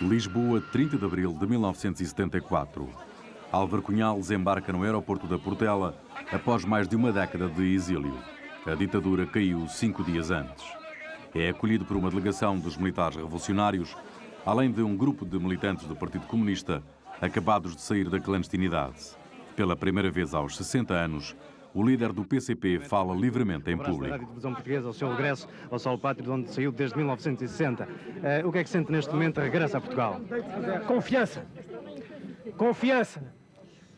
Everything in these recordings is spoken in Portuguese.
Lisboa, 30 de abril de 1974. Álvaro Cunhal desembarca no aeroporto da Portela após mais de uma década de exílio. A ditadura caiu 5 dias antes. É acolhido por uma delegação dos militares revolucionários, além de um grupo de militantes do Partido Comunista acabados de sair da clandestinidade. Pela primeira vez aos 60 anos, o líder do PCP fala livremente em público. Da Rádio Televisão Portuguesa, ao seu regresso ao solo pátrio, de onde saiu desde 1960. O que é que sente neste momento? Regressa a Portugal. Confiança. Confiança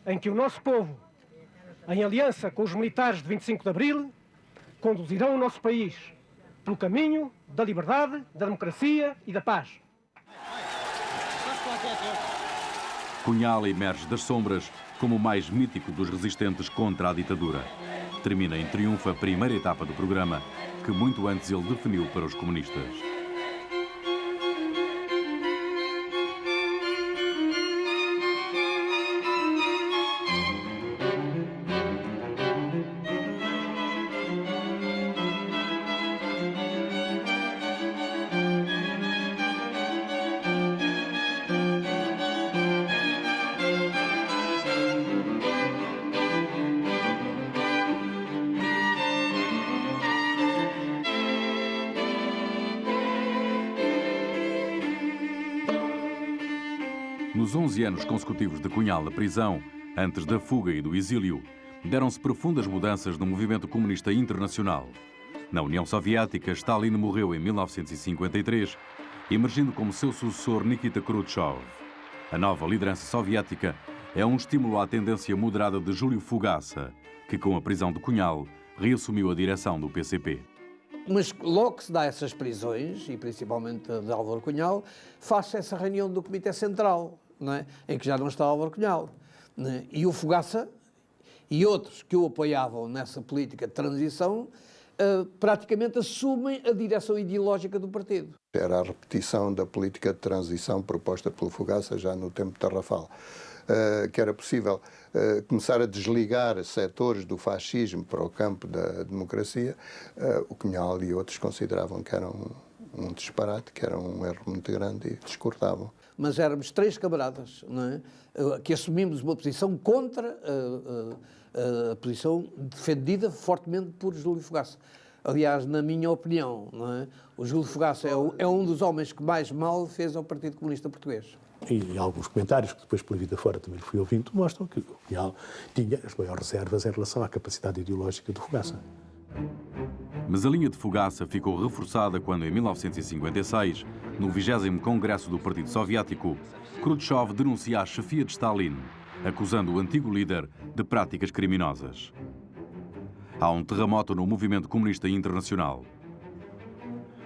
em que o nosso povo, em aliança com os militares de 25 de Abril, conduzirão o nosso país pelo caminho da liberdade, da democracia e da paz. Cunhal emerge das sombras como o mais mítico dos resistentes contra a ditadura. Termina em triunfo a primeira etapa do programa, que muito antes ele definiu para os comunistas. Nos 11 anos consecutivos de Cunhal na prisão, antes da fuga e do exílio, deram-se profundas mudanças no movimento comunista internacional. Na União Soviética, Stalin morreu em 1953, emergindo como seu sucessor Nikita Khrushchev. A nova liderança soviética é um estímulo à tendência moderada de Júlio Fogaça, que com a prisão de Cunhal reassumiu a direção do PCP. Mas logo que se dá essas prisões, e principalmente de Álvaro Cunhal, faz-se essa reunião do Comitê Central, não é? Em que já não está Álvaro Cunhal, não é? E o Fogaça e outros que o apoiavam nessa política de transição praticamente assumem a direção ideológica do partido. Era a repetição da política de transição proposta pelo Fogaça já no tempo de Tarrafal. Que era possível começar a desligar setores do fascismo para o campo da democracia. O Cunhal e outros consideravam que era um disparate, que era um erro muito grande e discordavam. Mas éramos três camaradas, não é? Que assumimos uma posição contra a posição defendida fortemente por Júlio Fogaça. Aliás, na minha opinião, não é? O Júlio Fogaça é um dos homens que mais mal fez ao Partido Comunista Português. E alguns comentários que depois, pela vida fora, também fui ouvindo, mostram que o Cunhal tinha as maiores reservas em relação à capacidade ideológica do Fogaça. Mas a linha de Fogaça ficou reforçada quando, em 1956, no 20º Congresso do Partido Soviético, Khrushchev denuncia a chefia de Stalin, acusando o antigo líder de práticas criminosas. Há um terremoto no movimento comunista internacional.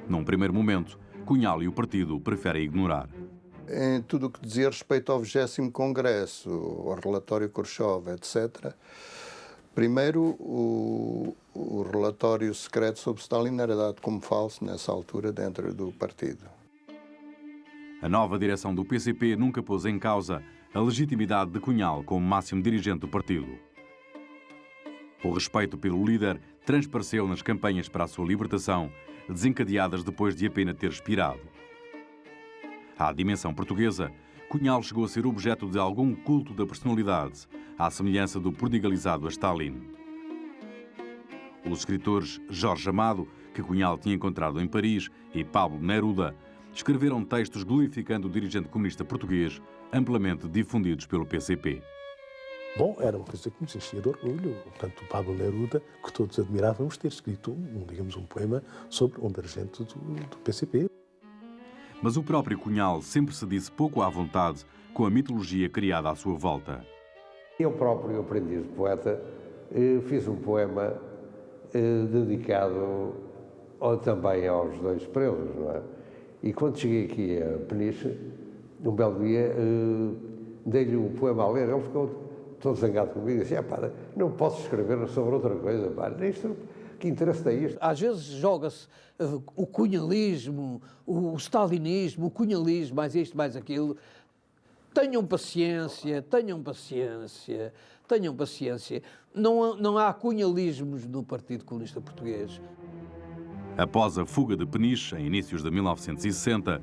Num primeiro momento, Cunhal e o partido preferem ignorar. Em tudo o que dizia respeito ao 20º Congresso, ao relatório Khrushchev, etc., primeiro, o relatório secreto sobre Stalin era dado como falso nessa altura dentro do partido. A nova direção do PCP nunca pôs em causa a legitimidade de Cunhal como máximo dirigente do partido. O respeito pelo líder transpareceu nas campanhas para a sua libertação, desencadeadas depois de apenas ter expirado. À dimensão portuguesa, Cunhal chegou a ser objeto de algum culto da personalidade, à semelhança do prodigalizado a Stalin. Os escritores Jorge Amado, que Cunhal tinha encontrado em Paris, e Pablo Neruda, escreveram textos glorificando o dirigente comunista português, amplamente difundidos pelo PCP. Bom, era uma coisa que nos enchia de orgulho. Portanto, o Pablo Neruda, que todos admirávamos, ter escrito, um poema sobre um dirigente do PCP. Mas o próprio Cunhal sempre se disse pouco à vontade com a mitologia criada à sua volta. Eu próprio, aprendiz de poeta, fiz um poema dedicado também aos dois presos, não é? E quando cheguei aqui a Peniche, um belo dia, dei-lhe um poema a ler, ele ficou todo zangado comigo e disse, não posso escrever sobre outra coisa, isto, que interesse tem isto? Às vezes joga-se o cunhalismo, o stalinismo, o cunhalismo, mais isto, mais aquilo. Tenham paciência, tenham paciência, tenham paciência. Não há cunhalismos no Partido Comunista Português. Após a fuga de Peniche, em inícios de 1960,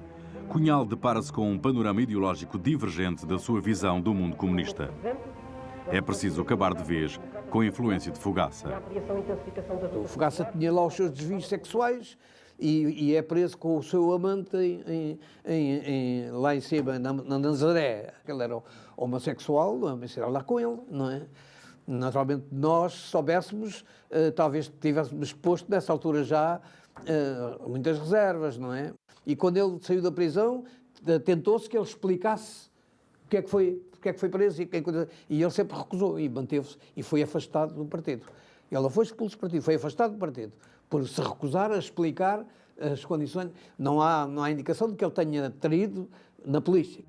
Cunhal depara-se com um panorama ideológico divergente da sua visão do mundo comunista. É preciso acabar de vez com a influência de Fogaça. O Fogaça tinha lá os seus desvios sexuais e é preso com o seu amante lá em cima, na Nazaré. Ele era homossexual, mas era lá com ele, não é? Naturalmente, nós soubéssemos, talvez tivéssemos posto nessa altura já muitas reservas, não é? E quando ele saiu da prisão, tentou-se que ele explicasse porque é que foi preso e ele sempre recusou e manteve-se e foi afastado do partido. Ele não foi expulso do partido, foi afastado do partido por se recusar a explicar as condições. Não há indicação de que ele tenha traído na polícia.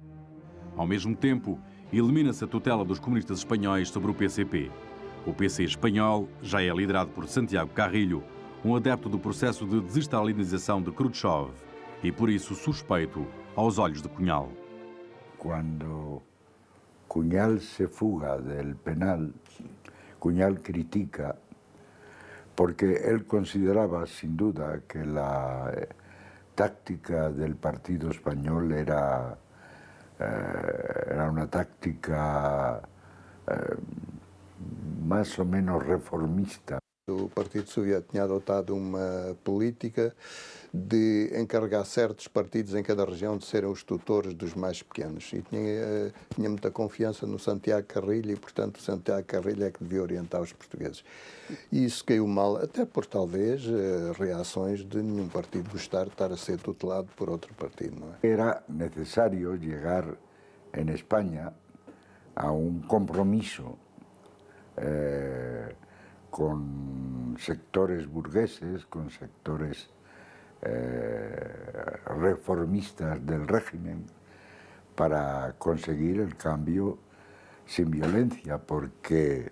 Ao mesmo tempo, elimina-se a tutela dos comunistas espanhóis sobre o PCP. O PC espanhol já é liderado por Santiago Carrillo, um adepto do processo de desestalinização de Khrushchev e, por isso, suspeito aos olhos de Cunhal. Cuando Cunhal se fuga del penal, Cunhal critica porque él consideraba sin duda que la táctica del partido español era una táctica más o menos reformista. O Partido Soviético tinha adotado uma política de encarregar certos partidos em cada região de serem os tutores dos mais pequenos. E tinha muita confiança no Santiago Carrillo e, portanto, o Santiago Carrillo é que devia orientar os portugueses. E isso caiu mal, até por, talvez, reações de nenhum partido gostar de estar a ser tutelado por outro partido. Não é? Era necesario llegar en España a un compromiso con sectores burgueses, con sectores reformistas del régimen, para conseguir el cambio sin violencia, porque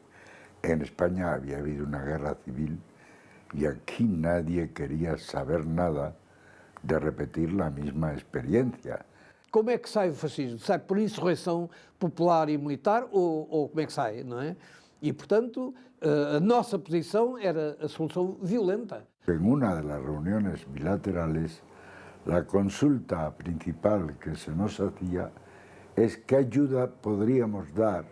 en España había habido una guerra civil y aquí nadie quería saber nada de repetir la misma experiencia. Como é que sai o fascismo? Sai por insurreição popular e militar ou como é que sai, não é? E, portanto, a nossa posição era a solução violenta. En una de las reuniones bilaterales, la consulta principal que se nos hacía es qué ayuda podríamos dar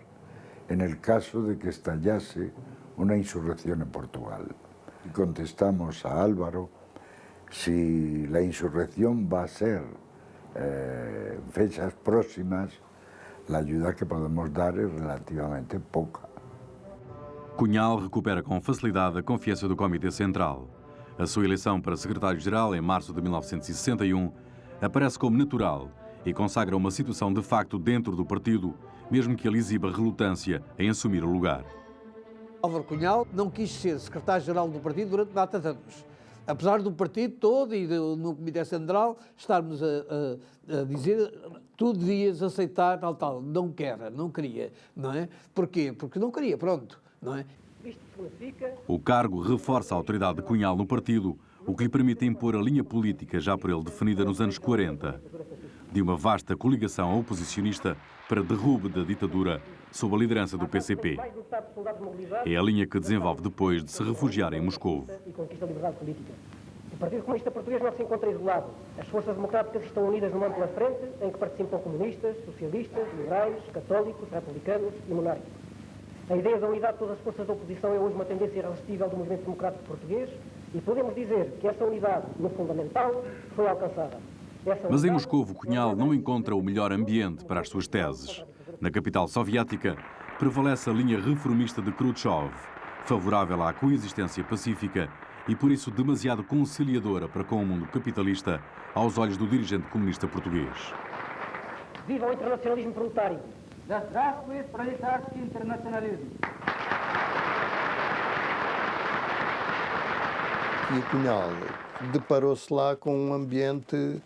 en el caso de que estallase una insurrección en Portugal. Y contestamos a Álvaro, si la insurrección va a ser en fechas próximas, la ayuda que podemos dar es relativamente poca. Cunhal recupera com facilidade a confiança do Comitê Central. A sua eleição para secretário-geral em março de 1961 aparece como natural e consagra uma situação de facto dentro do partido, mesmo que ele exiba relutância em assumir o lugar. Álvaro Cunhal não quis ser secretário-geral do partido durante data de anos. Apesar do partido todo e no Comitê Central estarmos a dizer tu devias aceitar tal, não quer, não queria, não é? Porquê? Porque não queria, pronto, não é? O cargo reforça a autoridade de Cunhal no partido, o que lhe permite impor a linha política já por ele definida nos anos 40, de uma vasta coligação oposicionista para derrube da ditadura sob a liderança do PCP. É a linha que desenvolve depois de se refugiar em Moscovo. O Partido Comunista Português não se encontra isolado. As forças democráticas estão unidas numa ampla frente em que participam comunistas, socialistas, liberais, católicos, republicanos e monárquicos. A ideia da unidade de todas as forças da oposição é hoje uma tendência irresistível do movimento democrático português e podemos dizer que essa unidade, no fundamental, foi alcançada. Mas em Moscovo, Cunhal não encontra o melhor ambiente para as suas teses. Na capital soviética, prevalece a linha reformista de Khrushchev, favorável à coexistência pacífica e, por isso, demasiado conciliadora para com o mundo capitalista aos olhos do dirigente comunista português. Viva o internacionalismo proletário! Здравствует пролетарский интернационализм! E o Cunhal deparou-se lá com um ambiente,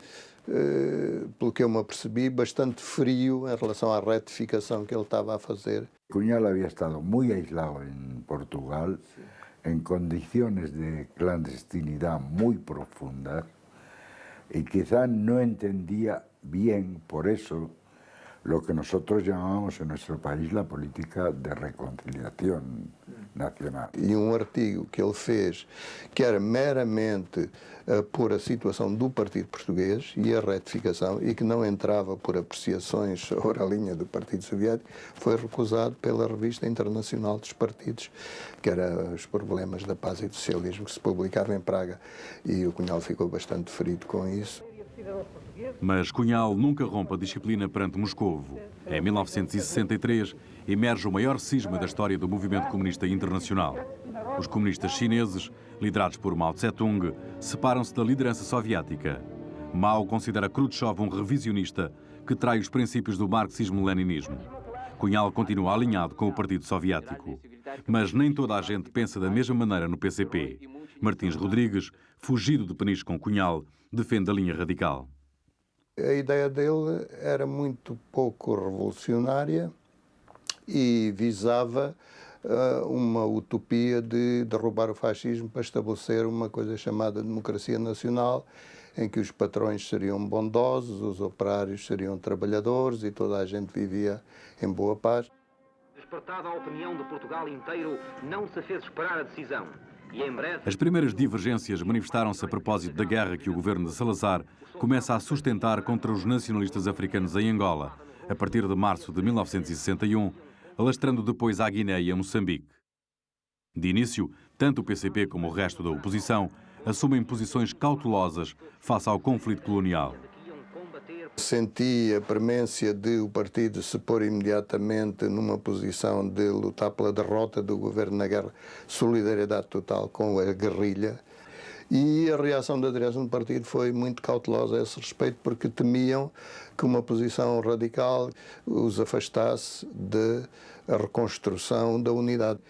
pelo que eu me apercebi, bastante frio em relação à retificação que ele estava a fazer. Cunhal había estado muy aislado en Portugal, en condiciones de clandestinidad muy profundas, y quizá no entendía bien, por eso, lo que nosotros llamamos en nuestro país la política de reconciliación nacional. E um artigo que ele fez que era meramente por a situação do Partido Português e a retificação, e que não entrava por apreciações sobre a linha do Partido Soviético, foi recusado pela Revista Internacional dos Partidos, que era os problemas da paz e do socialismo, que se publicava em Praga, e o Cunhal ficou bastante ferido com isso. Mas Cunhal nunca rompe a disciplina perante Moscovo. Em 1963, emerge o maior cisma da história do movimento comunista internacional. Os comunistas chineses, liderados por Mao Tse-tung, separam-se da liderança soviética. Mao considera Khrushchev um revisionista que trai os princípios do marxismo-leninismo. Cunhal continua alinhado com o Partido Soviético. Mas nem toda a gente pensa da mesma maneira no PCP. Martins Rodrigues, fugido de Peniche com Cunhal, defende a linha radical. A ideia dele era muito pouco revolucionária e visava uma utopia de derrubar o fascismo para estabelecer uma coisa chamada democracia nacional, em que os patrões seriam bondosos, os operários seriam trabalhadores e toda a gente vivia em boa paz. Despertada a opinião de Portugal inteiro, não se fez esperar a decisão. E em breve... As primeiras divergências manifestaram-se a propósito da guerra que o governo de Salazar começa a sustentar contra os nacionalistas africanos em Angola, a partir de março de 1961, alastrando depois à Guiné e a Moçambique. De início, tanto o PCP como o resto da oposição assumem posições cautelosas face ao conflito colonial. Senti a premência de o partido se pôr imediatamente numa posição de lutar pela derrota do governo na guerra, solidariedade total com a guerrilha. E a reação da direção do partido foi muito cautelosa a esse respeito, porque temiam que uma posição radical os afastasse da reconstrução da unidade.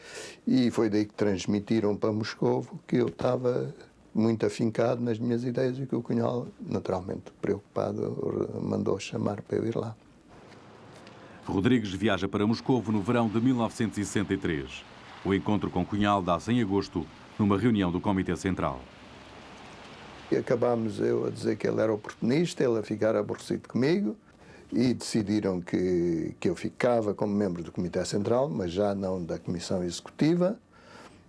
E foi daí que transmitiram para Moscovo que eu estava muito afincado nas minhas ideias e que o Cunhal, naturalmente preocupado, mandou chamar para eu ir lá. Rodrigues viaja para Moscovo no verão de 1963. O encontro com Cunhal dá-se em agosto, numa reunião do Comitê Central. E acabámos eu a dizer que ele era oportunista, ele a ficar aborrecido comigo, e decidiram que eu ficava como membro do Comitê Central, mas já não da Comissão Executiva,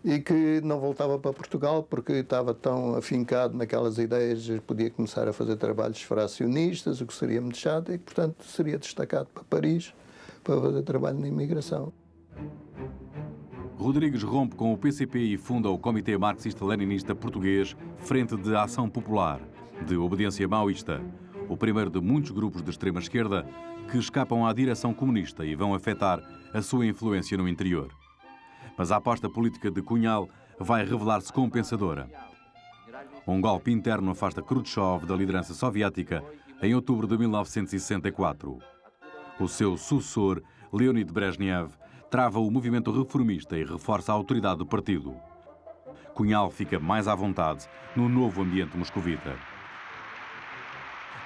e que não voltava para Portugal porque estava tão afincado naquelas ideias, podia começar a fazer trabalhos fracionistas, o que seria muito chato, e que, portanto, seria destacado para Paris para fazer trabalho na imigração. Rodrigues rompe com o PCP e funda o Comitê Marxista-Leninista Português Frente de Ação Popular, de obediência maoísta, o primeiro de muitos grupos de extrema-esquerda que escapam à direção comunista e vão afetar a sua influência no interior. Mas a aposta política de Cunhal vai revelar-se compensadora. Um golpe interno afasta Khrushchev da liderança soviética em outubro de 1964. O seu sucessor, Leonid Brezhnev, trava o movimento reformista e reforça a autoridade do partido. Cunhal fica mais à vontade no novo ambiente moscovita.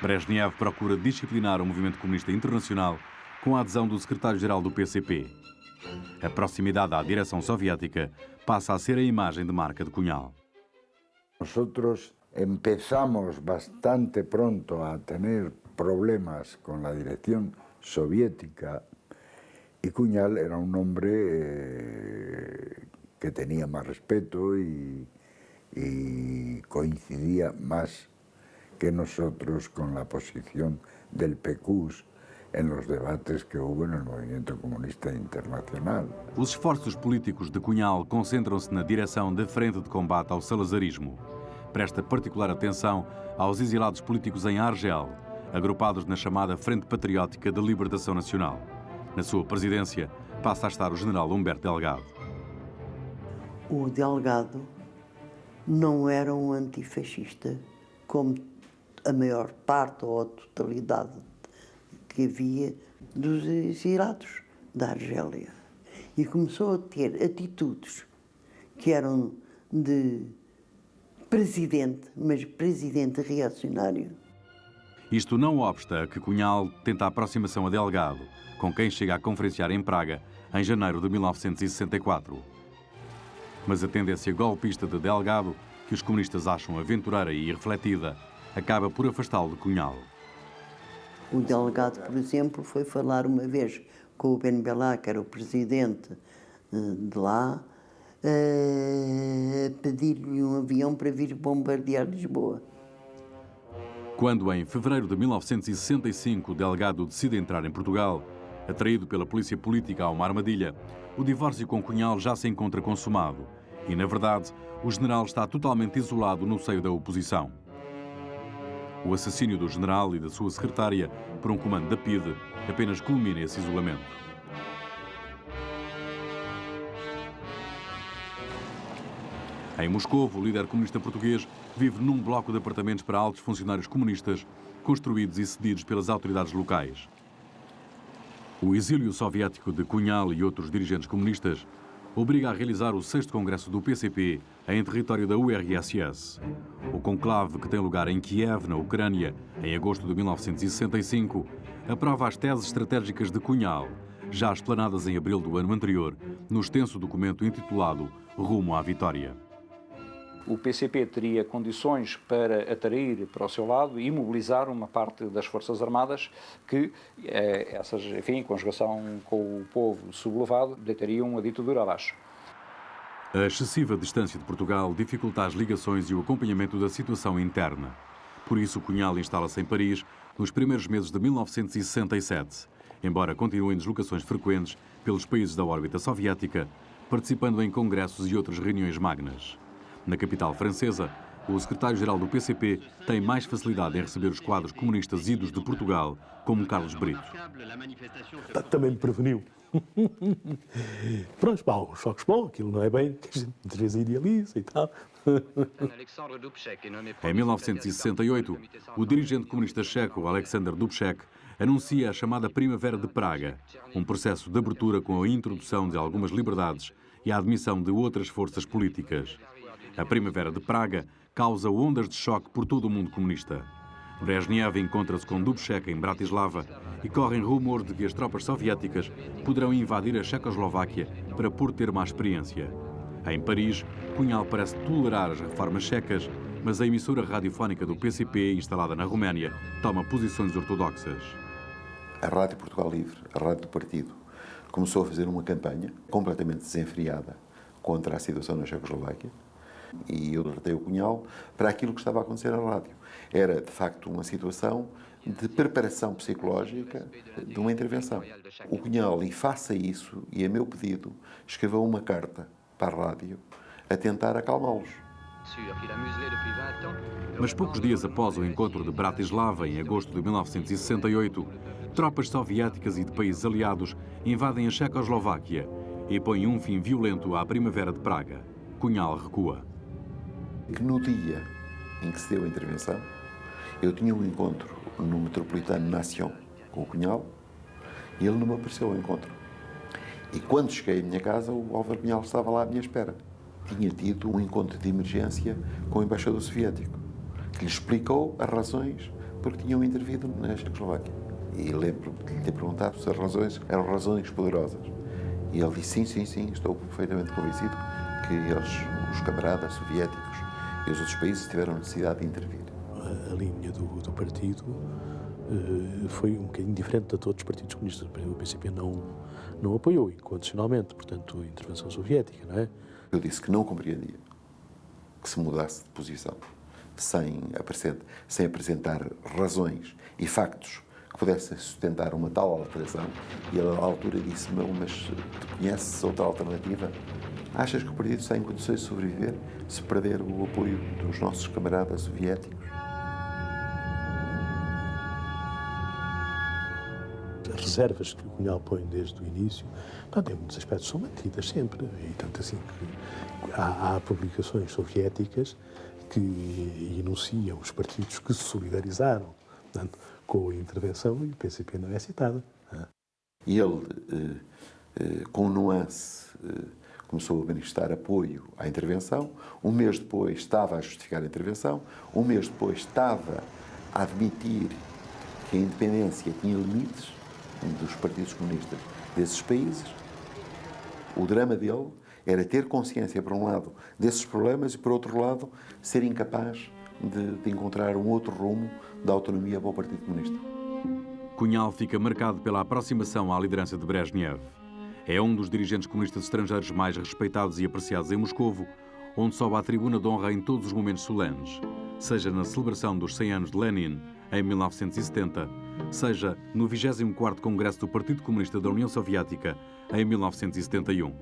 Brezhnev procura disciplinar o movimento comunista internacional com a adesão do secretário-geral do PCP. A proximidade à direção soviética passa a ser a imagem de marca de Cunhal. Nosotros empezamos bastante pronto a tener problemas con la dirección soviética y Cunhal era un hombre que tenía más respeto y coincidía más que nosotros con la posición del PQS en los debates que hubo en el movimiento comunista internacional. Os esforços políticos de Cunhal concentram-se na direção da frente de combate ao salazarismo. Presta particular atenção aos exilados políticos em Argel, agrupados na chamada Frente Patriótica de Libertação Nacional. Na sua presidência, passa a estar o general Humberto Delgado. O Delgado não era um antifascista, como a maior parte ou a totalidade que havia dos exilados da Argélia. E começou a ter atitudes que eram de presidente, mas presidente reacionário. Isto não obsta a que Cunhal tenta a aproximação a Delgado, com quem chega a conferenciar em Praga em janeiro de 1964. Mas a tendência golpista de Delgado, que os comunistas acham aventureira e irrefletida, acaba por afastá-lo de Cunhal. O delegado, por exemplo, foi falar uma vez com o Ben Bella, que era o presidente de lá, pedir-lhe um avião para vir bombardear Lisboa. Quando, em fevereiro de 1965, o delegado decide entrar em Portugal, atraído pela polícia política a uma armadilha, o divórcio com Cunhal já se encontra consumado e, na verdade, o general está totalmente isolado no seio da oposição. O assassínio do general e da sua secretária por um comando da PIDE apenas culmina esse isolamento. Em Moscovo, o líder comunista português vive num bloco de apartamentos para altos funcionários comunistas, construídos e cedidos pelas autoridades locais. O exílio soviético de Cunhal e outros dirigentes comunistas obriga a realizar o 6º Congresso do PCP em território da URSS. O conclave, que tem lugar em Kiev, na Ucrânia, em agosto de 1965, aprova as teses estratégicas de Cunhal, já explanadas em abril do ano anterior, no extenso documento intitulado Rumo à Vitória. O PCP teria condições para atrair para o seu lado e mobilizar uma parte das Forças Armadas que, essas, enfim, em conjugação com o povo sublevado, deitariam a ditadura abaixo. A excessiva distância de Portugal dificulta as ligações e o acompanhamento da situação interna. Por isso, Cunhal instala-se em Paris nos primeiros meses de 1967, embora continue em deslocações frequentes pelos países da órbita soviética, participando em congressos e outras reuniões magnas. Na capital francesa, o secretário-geral do PCP tem mais facilidade em receber os quadros comunistas idos de Portugal, como Carlos Brito. Também me preveniu. Pronto, uns choques bons, aquilo não é bem que a gente muitas vezes idealiza e tal. Em 1968, o dirigente comunista checo Alexander Dubček anuncia a chamada Primavera de Praga, um processo de abertura com a introdução de algumas liberdades e a admissão de outras forças políticas. A Primavera de Praga causa ondas de choque por todo o mundo comunista. Brezhnev encontra-se com Dubček em Bratislava e correm rumores de que as tropas soviéticas poderão invadir a Checoslováquia para por ter má experiência. Em Paris, Cunhal parece tolerar as reformas checas, mas a emissora radiofónica do PCP, instalada na Roménia, toma posições ortodoxas. A Rádio Portugal Livre, a rádio do partido, começou a fazer uma campanha completamente desenfreada contra a situação na Checoslováquia. E eu alertei o Cunhal para aquilo que estava a acontecer na rádio. Era, de facto, uma situação de preparação psicológica de uma intervenção. O Cunhal, e face a isso, e a meu pedido, escreveu uma carta para a rádio a tentar acalmá-los. Mas poucos dias após o encontro de Bratislava, em agosto de 1968, tropas soviéticas e de países aliados invadem a Checoslováquia e põem um fim violento à Primavera de Praga. Cunhal recua. Que no dia em que se deu a intervenção, eu tinha um encontro no Metropolitano Nation com o Cunhal e ele não me apareceu ao encontro. E quando cheguei à minha casa, o Álvaro Cunhal estava lá à minha espera. Tinha tido um encontro de emergência com o embaixador soviético, que lhe explicou as razões por que tinham intervido na Checoslováquia. E lembro-me de lhe ter perguntado se as razões eram razões poderosas. E ele disse, sim, estou perfeitamente convencido que eles, os camaradas soviéticos e os outros países tiveram necessidade de intervir. A linha do partido foi um bocadinho diferente de todos os partidos comunistas. O PCP não apoiou incondicionalmente, portanto, a intervenção soviética, não é? Eu disse que não compreendia que se mudasse de posição sem apresentar razões e factos que pudessem sustentar uma tal alteração. E ele, à altura, disse-me, mas tu conheces outra alternativa? Achas que o partido está em condições de sobreviver se perder o apoio dos nossos camaradas soviéticos? As reservas que o Cunhal põe desde o início, em muitos aspectos são mantidas sempre. E tanto assim que há publicações soviéticas que enunciam os partidos que se solidarizaram, portanto, com a intervenção, e o PCP não é citado. E ele, com nuance, começou a manifestar apoio à intervenção. Um mês depois estava a justificar a intervenção. Um mês depois estava a admitir que a independência tinha limites dos partidos comunistas desses países. O drama dele era ter consciência, por um lado, desses problemas e, por outro lado, ser incapaz de encontrar um outro rumo da autonomia para o Partido Comunista. Cunhal fica marcado pela aproximação à liderança de Brezhnev. É um dos dirigentes comunistas estrangeiros mais respeitados e apreciados em Moscovo, onde sobe à tribuna de honra em todos os momentos solenes, seja na celebração dos 100 anos de Lenin, em 1970, seja no 24º Congresso do Partido Comunista da União Soviética, em 1971.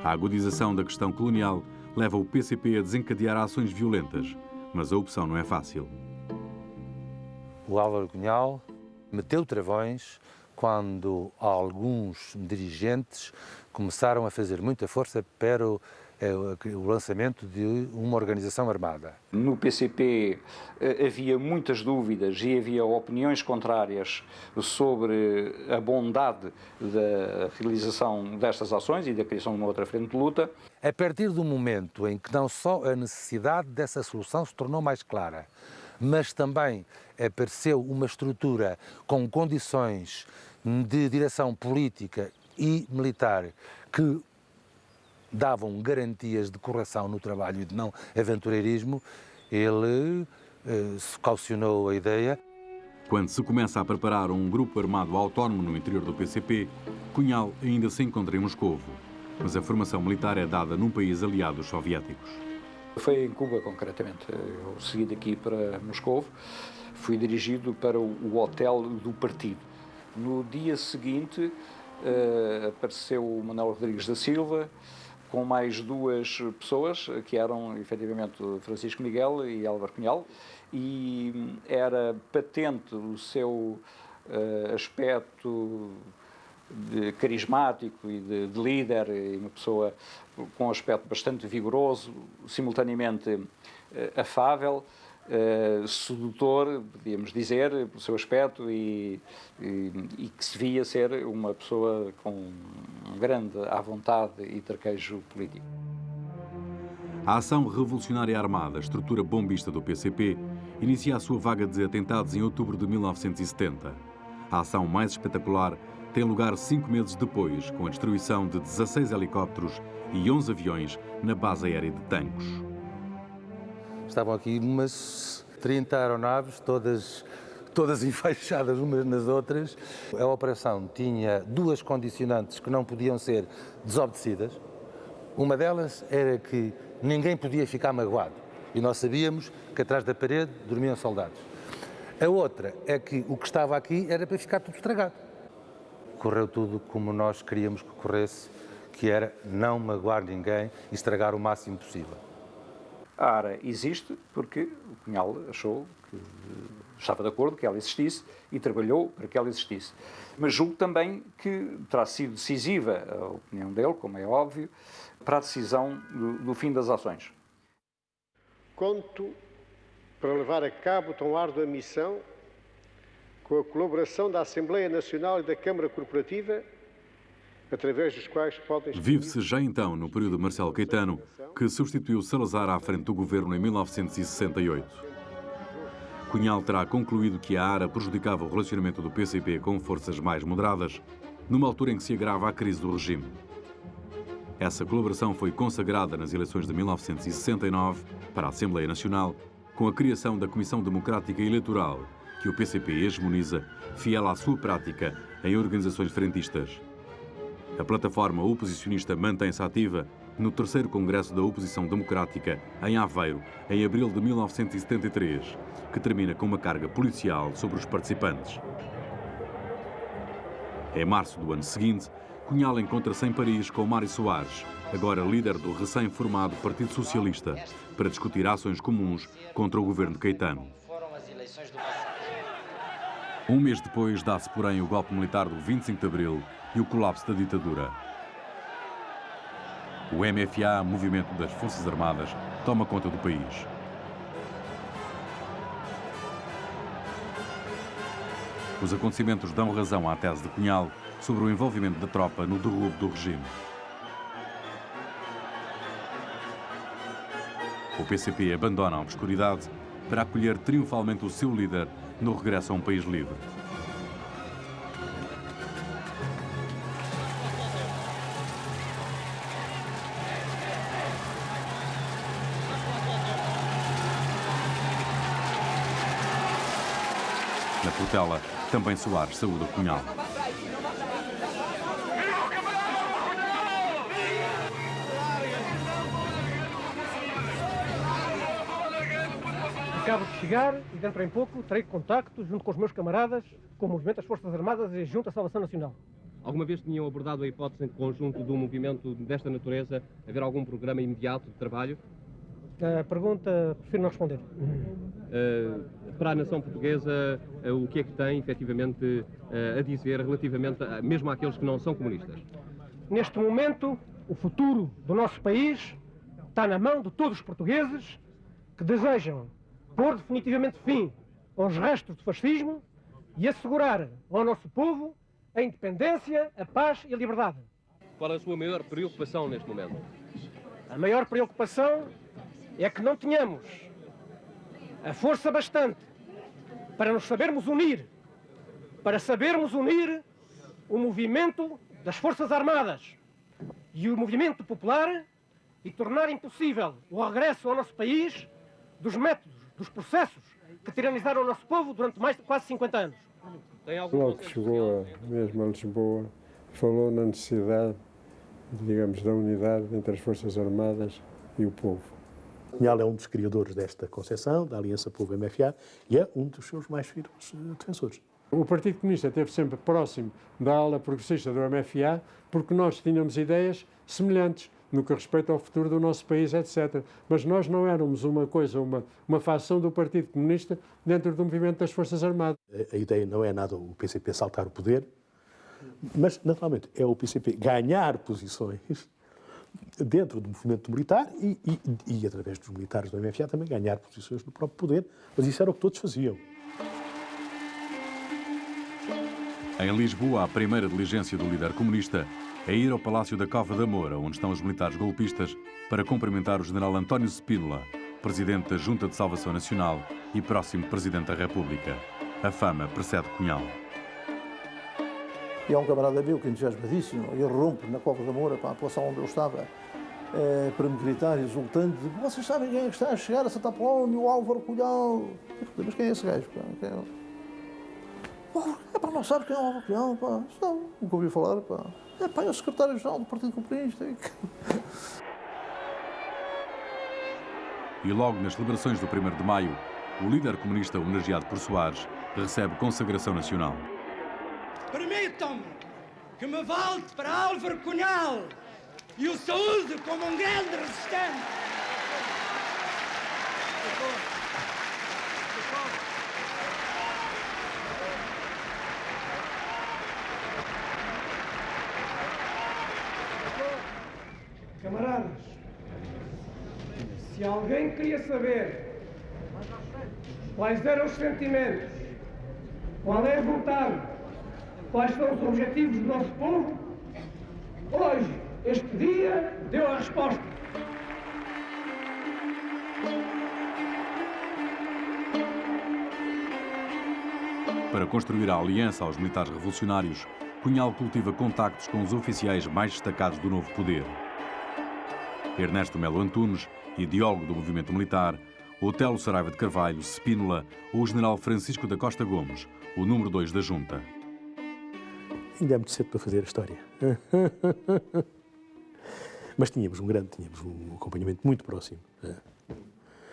A agudização da questão colonial leva o PCP a desencadear ações violentas, mas a opção não é fácil. O Álvaro Cunhal meteu travões quando alguns dirigentes começaram a fazer muita força para o lançamento de uma organização armada. No PCP havia muitas dúvidas e havia opiniões contrárias sobre a bondade da realização destas ações e da criação de uma outra frente de luta. A partir do momento em que não só a necessidade dessa solução se tornou mais clara, mas também apareceu uma estrutura com condições de direção política e militar que davam garantias de correção no trabalho e de não aventureirismo, ele calcionou a ideia. Quando se começa a preparar um grupo armado autónomo no interior do PCP, Cunhal ainda se encontra em Moscovo, mas a formação militar é dada num país aliado aos soviéticos. Foi em Cuba, concretamente. Eu segui daqui para Moscovo, fui dirigido para o hotel do partido. No dia seguinte apareceu o Manuel Rodrigues da Silva, com mais duas pessoas, que eram efetivamente Francisco Miguel e Álvaro Cunhal, e era patente o seu aspecto carismático e de líder, e uma pessoa com um aspecto bastante vigoroso, simultaneamente afável, sedutor, podíamos dizer, pelo seu aspecto, e que se via ser uma pessoa com grande à vontade e traquejo político. A Ação Revolucionária Armada, estrutura bombista do PCP, inicia a sua vaga de atentados em outubro de 1970. A ação mais espetacular tem lugar 5 meses depois, com a destruição de 16 helicópteros e 11 aviões na base aérea de Tancos. Estavam aqui umas 30 aeronaves, todas enfaixadas umas nas outras. A operação tinha duas condicionantes que não podiam ser desobedecidas. Uma delas era que ninguém podia ficar magoado, e nós sabíamos que atrás da parede dormiam soldados. A outra é que o que estava aqui era para ficar tudo estragado. Correu tudo como nós queríamos que corresse, que era não magoar ninguém e estragar o máximo possível. A ARA existe porque o Cunhal achou que estava de acordo que ela existisse e trabalhou para que ela existisse. Mas julgo também que terá sido decisiva a opinião dele, como é óbvio, para a decisão do fim das ações. Conto para levar a cabo tão árdua missão com a colaboração da Assembleia Nacional e da Câmara Corporativa, através dos quais podem... Vive-se já então no período de Marcelo Caetano, que substituiu Salazar à frente do governo em 1968. Cunhal terá concluído que a ARA prejudicava o relacionamento do PCP com forças mais moderadas, numa altura em que se agrava a crise do regime. Essa colaboração foi consagrada nas eleições de 1969 para a Assembleia Nacional, com a criação da Comissão Democrática Eleitoral, que o PCP hegemoniza, fiel à sua prática em organizações frentistas. A plataforma oposicionista mantém-se ativa no 3º Congresso da Oposição Democrática, em Aveiro, em abril de 1973, que termina com uma carga policial sobre os participantes. Em março do ano seguinte, Cunhal encontra-se em Paris com Mário Soares, agora líder do recém-formado Partido Socialista, para discutir ações comuns contra o governo de Caetano. Um mês depois dá-se, porém, o golpe militar do 25 de abril e o colapso da ditadura. O MFA, Movimento das Forças Armadas, toma conta do país. Os acontecimentos dão razão à tese de Cunhal sobre o envolvimento da tropa no derrubo do regime. O PCP abandona a obscuridade para acolher triunfalmente o seu líder no regresso a um país livre. Na Portela, também Soares saúda Cunhal. Acabo de chegar e dentro em pouco terei contacto junto com os meus camaradas com o Movimento das Forças Armadas e Junta de Salvação Nacional. Alguma vez tinham abordado a hipótese em conjunto de um movimento desta natureza, haver algum programa imediato de trabalho? A pergunta prefiro não responder. Para a nação portuguesa, o que é que tem efetivamente a dizer relativamente mesmo àqueles que não são comunistas? Neste momento, o futuro do nosso país está na mão de todos os portugueses que desejam pôr definitivamente fim aos restos do fascismo e assegurar ao nosso povo a independência, a paz e a liberdade. Qual é a sua maior preocupação neste momento? A maior preocupação é que não tenhamos a força bastante para nos sabermos unir, para sabermos unir o movimento das Forças Armadas e o movimento popular e tornar impossível o regresso ao nosso país dos métodos, dos processos que tiranizaram o nosso povo durante mais de quase 50 anos. Logo que chegou mesmo a Lisboa, falou na necessidade, digamos, da unidade entre as Forças Armadas e o povo. Cunhal é um dos criadores desta concepção, da Aliança Povo-MFA, e é um dos seus mais firmes defensores. O Partido Comunista esteve sempre próximo da ala progressista do MFA, porque nós tínhamos ideias semelhantes no que respeita ao futuro do nosso país, etc. Mas nós não éramos uma coisa, uma facção do Partido Comunista dentro do movimento das Forças Armadas. A ideia não é nada o PCP saltar o poder, mas, naturalmente, é o PCP ganhar posições dentro do movimento militar e, através dos militares do MFA, também ganhar posições no próprio poder. Mas isso era o que todos faziam. Em Lisboa, a primeira diligência do líder comunista é ir ao Palácio da Cova da Moura, onde estão os militares golpistas, para cumprimentar o general António Spínola, presidente da Junta de Salvação Nacional e próximo presidente da República. A fama precede Cunhal. E há um camarada meu que é entusiasmadíssimo, ele rompe na Cova da Moura, para a sala onde eu estava, para me gritar, exultante, vocês sabem quem é que está a chegar a Santo Apolónio, o Álvaro Cunhal? Mas quem é esse gajo? Quem é? É para não saber quem é o Álvaro Cunhal, pá. Não, nunca ouvi falar, pá. É o secretário-geral do Partido Comunista. E logo nas celebrações do 1º de maio, o líder comunista homenageado por Soares recebe consagração nacional. Permitam-me que me volte para Álvaro Cunhal e o saúde como um grande resistente. Camaradas, se alguém queria saber quais eram os sentimentos, qual é a vontade, quais são os objetivos do nosso povo, hoje, este dia, deu a resposta. Para construir a aliança aos militares revolucionários, Cunhal cultiva contactos com os oficiais mais destacados do novo poder. Ernesto Melo Antunes, ideólogo do movimento militar, Otelo Saraiva de Carvalho, Spínola ou o general Francisco da Costa Gomes, o número 2 da Junta. Ainda é muito cedo para fazer a história. Mas tínhamos um acompanhamento muito próximo.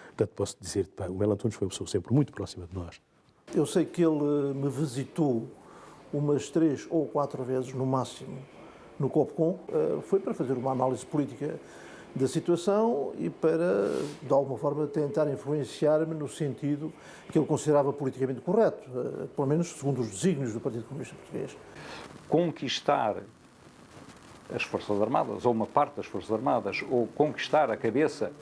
Portanto, posso dizer que o Melo Antunes foi uma pessoa sempre muito próxima de nós. Eu sei que ele me visitou umas 3 ou 4 vezes, no máximo, no Copcom. Foi para fazer uma análise política da situação e para, de alguma forma, tentar influenciar-me no sentido que ele considerava politicamente correto, pelo menos segundo os desígnios do Partido Comunista Português. Conquistar as Forças Armadas, ou uma parte das Forças Armadas, ou conquistar a cabeça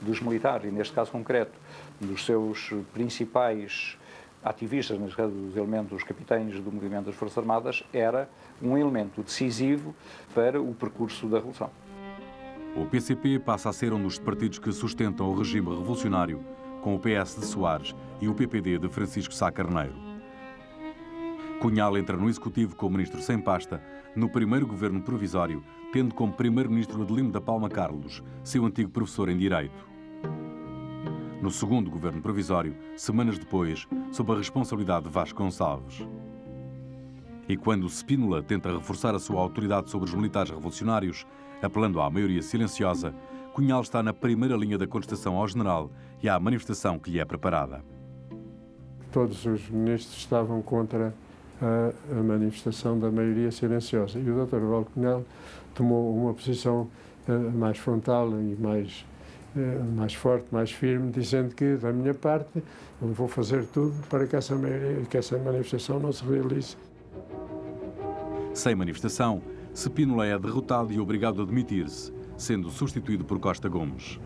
dos militares, e neste caso concreto, dos seus principais ativistas, neste caso dos elementos, os capitães do movimento das Forças Armadas, era um elemento decisivo para o percurso da Revolução. O PCP passa a ser um dos partidos que sustentam o regime revolucionário, com o PS de Soares e o PPD de Francisco Sá Carneiro. Cunhal entra no Executivo como ministro sem pasta, no primeiro governo provisório, tendo como primeiro-ministro Adelino da Palma Carlos, seu antigo professor em Direito. No segundo governo provisório, semanas depois, sob a responsabilidade de Vasco Gonçalves. E quando Spínola tenta reforçar a sua autoridade sobre os militares revolucionários, apelando à maioria silenciosa, Cunhal está na primeira linha da contestação ao general e à manifestação que lhe é preparada. Todos os ministros estavam contra a manifestação da maioria silenciosa e o Dr. Valdo Cunhal tomou uma posição mais frontal e mais forte, mais firme, dizendo que, da minha parte, eu vou fazer tudo para que essa manifestação não se realize. Sem manifestação, Spínola é derrotado e obrigado a demitir-se, sendo substituído por Costa Gomes.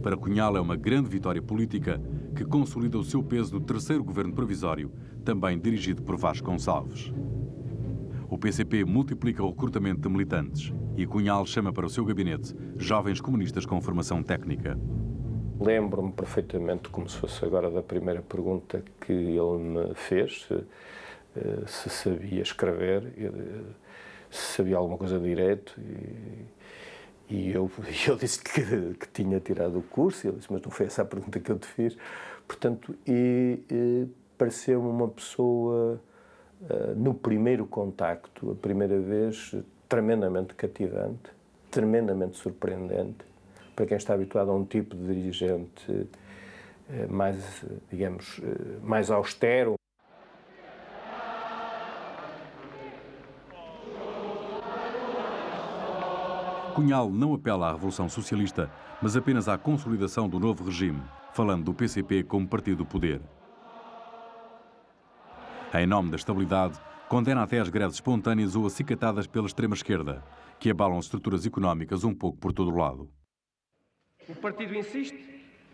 Para Cunhal é uma grande vitória política que consolida o seu peso no terceiro governo provisório, também dirigido por Vasco Gonçalves. O PCP multiplica o recrutamento de militantes e Cunhal chama para o seu gabinete jovens comunistas com formação técnica. Lembro-me perfeitamente, como se fosse agora da primeira pergunta que ele me fez, se sabia escrever, se sabia alguma coisa de direito, e eu disse que tinha tirado o curso, e ele disse, mas não foi essa a pergunta que eu te fiz. Portanto, pareceu-me uma pessoa, no primeiro contacto, a primeira vez, tremendamente cativante, tremendamente surpreendente, para quem está habituado a um tipo de dirigente mais, digamos, mais austero. Cunhal não apela à Revolução Socialista, mas apenas à consolidação do novo regime, falando do PCP como partido do poder. Em nome da estabilidade, condena até as greves espontâneas ou acicatadas pela extrema-esquerda, que abalam estruturas económicas um pouco por todo o lado. O partido insiste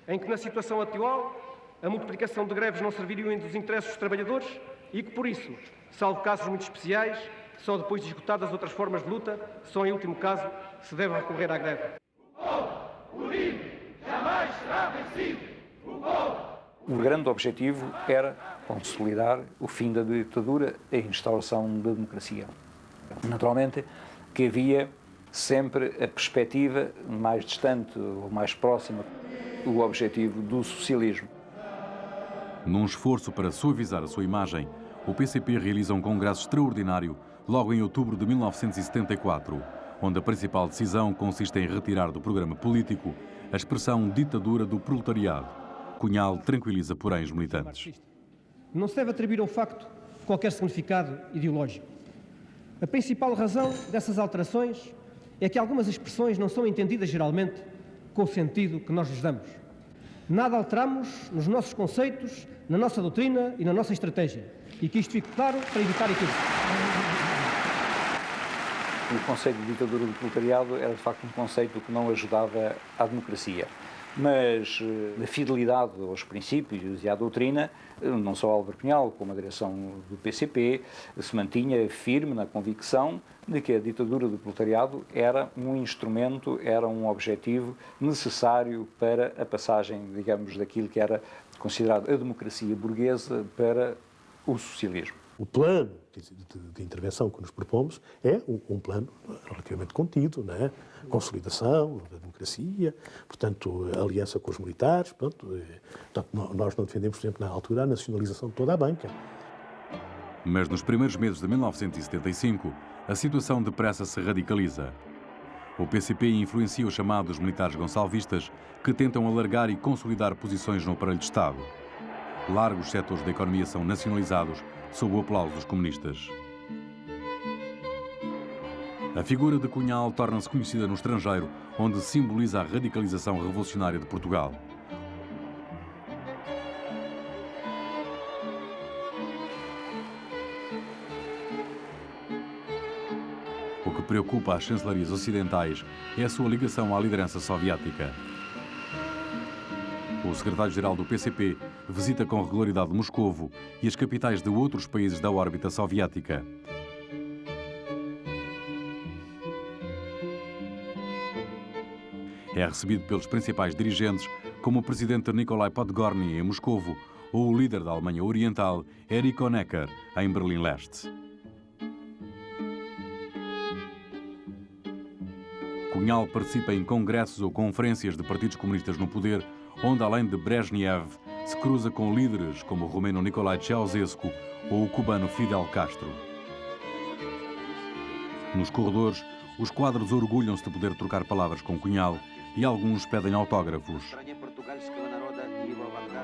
em que, na situação atual, a multiplicação de greves não serviria dos interesses dos trabalhadores e que, por isso, salvo casos muito especiais, só depois de esgotadas outras formas de luta, só em último caso, se deve recorrer à greve. O unido jamais será vencido. O grande objetivo era consolidar o fim da ditadura e a instauração da democracia. Naturalmente que havia sempre a perspectiva mais distante ou mais próxima, o objetivo do socialismo. Num esforço para suavizar a sua imagem, o PCP realiza um congresso extraordinário logo em outubro de 1974, onde a principal decisão consiste em retirar do programa político a expressão ditadura do proletariado. Cunhal tranquiliza, porém, os militantes. Não se deve atribuir ao facto qualquer significado ideológico. A principal razão dessas alterações é que algumas expressões não são entendidas geralmente com o sentido que nós lhes damos. Nada alteramos nos nossos conceitos, na nossa doutrina e na nossa estratégia. E que isto fique claro para evitar equívocos. O conceito de ditadura do proletariado era, de facto, um conceito que não ajudava à democracia. Mas a fidelidade aos princípios e à doutrina, não só Álvaro Cunhal, como a direção do PCP, se mantinha firme na convicção de que a ditadura do proletariado era um instrumento, era um objetivo necessário para a passagem, digamos, daquilo que era considerado a democracia burguesa para o socialismo. O plano de intervenção que nos propomos é um plano relativamente contido, não é? Consolidação da democracia, portanto, aliança com os militares, portanto, nós não defendemos, por exemplo, na altura, a nacionalização de toda a banca. Mas nos primeiros meses de 1975, a situação depressa se radicaliza. O PCP influencia os chamados militares gonçalvistas, que tentam alargar e consolidar posições no aparelho de Estado. Largos setores da economia são nacionalizados, sob o aplauso dos comunistas. A figura de Cunhal torna-se conhecida no estrangeiro, onde simboliza a radicalização revolucionária de Portugal. O que preocupa as chancelarias ocidentais é a sua ligação à liderança soviética. O secretário-geral do PCP visita com regularidade Moscovo e as capitais de outros países da órbita soviética. É recebido pelos principais dirigentes, como o presidente Nikolai Podgorny em Moscovo ou o líder da Alemanha Oriental, Erich Honecker, em Berlim-Leste. Cunhal participa em congressos ou conferências de partidos comunistas no poder, onde, além de Brezhnev, se cruza com líderes como o romeno Nicolae Ceausescu ou o cubano Fidel Castro. Nos corredores, os quadros orgulham-se de poder trocar palavras com Cunhal e alguns pedem autógrafos.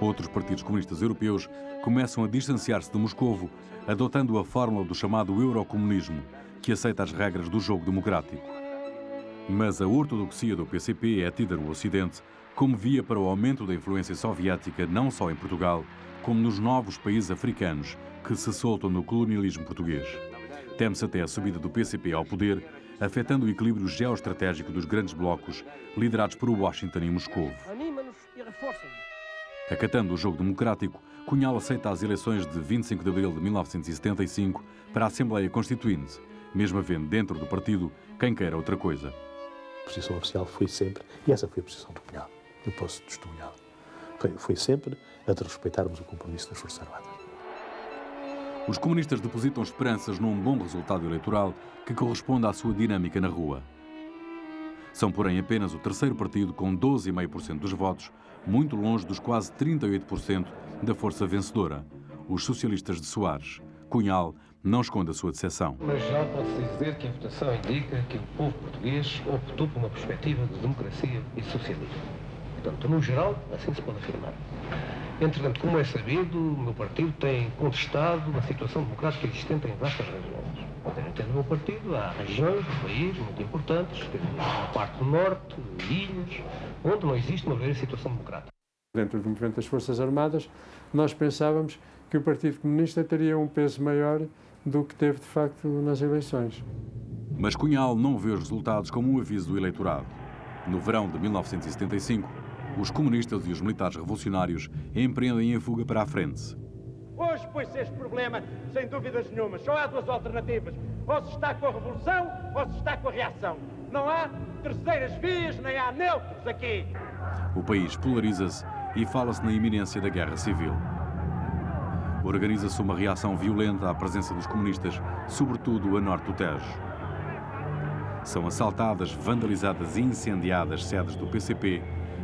Outros partidos comunistas europeus começam a distanciar-se de Moscovo, adotando a fórmula do chamado eurocomunismo, que aceita as regras do jogo democrático. Mas a ortodoxia do PCP é tida no Ocidente como via para o aumento da influência soviética não só em Portugal, como nos novos países africanos que se soltam no colonialismo português. Teme-se até a subida do PCP ao poder, afetando o equilíbrio geoestratégico dos grandes blocos liderados por Washington e Moscovo. Anima-nos e reforça-nos. Acatando o jogo democrático, Cunhal aceita as eleições de 25 de abril de 1975 para a Assembleia Constituinte, mesmo havendo dentro do partido quem queira outra coisa. A posição oficial foi sempre, e essa foi a posição do Cunhal, eu posso testemunhá-la, foi sempre a de respeitarmos o compromisso das Forças Armadas. Os comunistas depositam esperanças num bom resultado eleitoral que corresponde à sua dinâmica na rua. São, porém, apenas o terceiro partido com 12,5% dos votos, muito longe dos quase 38% da força vencedora, os socialistas de Soares. Cunhal não esconde a sua decepção. Mas já pode-se dizer que a votação indica que o povo português optou por uma perspectiva de democracia e socialismo. Portanto, no geral, assim se pode afirmar. Entretanto, como é sabido, o meu partido tem contestado a situação democrática existente em vastas regiões. Dentro do meu partido há regiões do país muito importantes, na parte do norte, ilhas, onde não existe uma verdadeira situação democrática. Dentro do movimento das Forças Armadas, nós pensávamos que o Partido Comunista teria um peso maior do que teve, de facto, nas eleições. Mas Cunhal não vê os resultados como um aviso do eleitorado. No verão de 1975, os comunistas e os militares revolucionários empreendem a fuga para a frente. Hoje, pois, este problema, sem dúvidas nenhuma, só há duas alternativas. Ou se está com a revolução, ou se está com a reação. Não há terceiras vias, nem há neutros aqui. O país polariza-se e fala-se na iminência da guerra civil. Organiza-se uma reação violenta à presença dos comunistas, sobretudo a norte do Tejo. São assaltadas, vandalizadas e incendiadas sedes do PCP.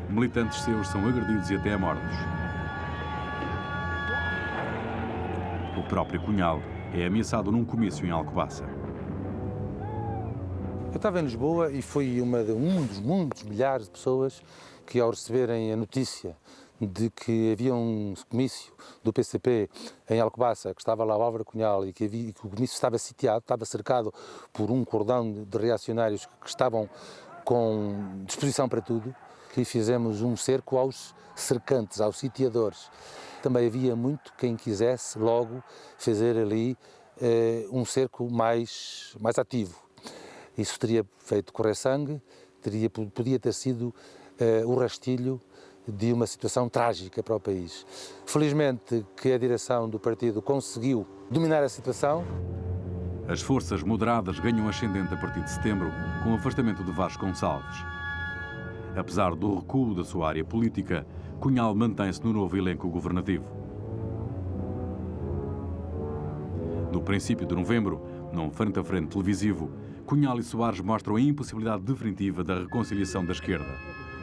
Militantes seus são agredidos e até mortos. O próprio Cunhal é ameaçado num comício em Alcobaça. Eu estava em Lisboa e fui um dos muitos milhares de pessoas que, ao receberem a notícia de que havia um comício do PCP em Alcobaça, que estava lá o Álvaro Cunhal e que o comício estava sitiado, estava cercado por um cordão de reacionários que estavam com disposição para tudo, que fizemos um cerco aos cercantes, aos sitiadores. Também havia muito quem quisesse logo fazer ali um cerco mais ativo. Isso teria feito correr sangue, podia ter sido o rastilho de uma situação trágica para o país. Felizmente que a direção do partido conseguiu dominar a situação. As forças moderadas ganham ascendente a partir de setembro, com o afastamento de Vasco Gonçalves. Apesar do recuo da sua área política, Cunhal mantém-se no novo elenco governativo. No princípio de novembro, num frente a frente televisivo, Cunhal e Soares mostram a impossibilidade definitiva da reconciliação da esquerda,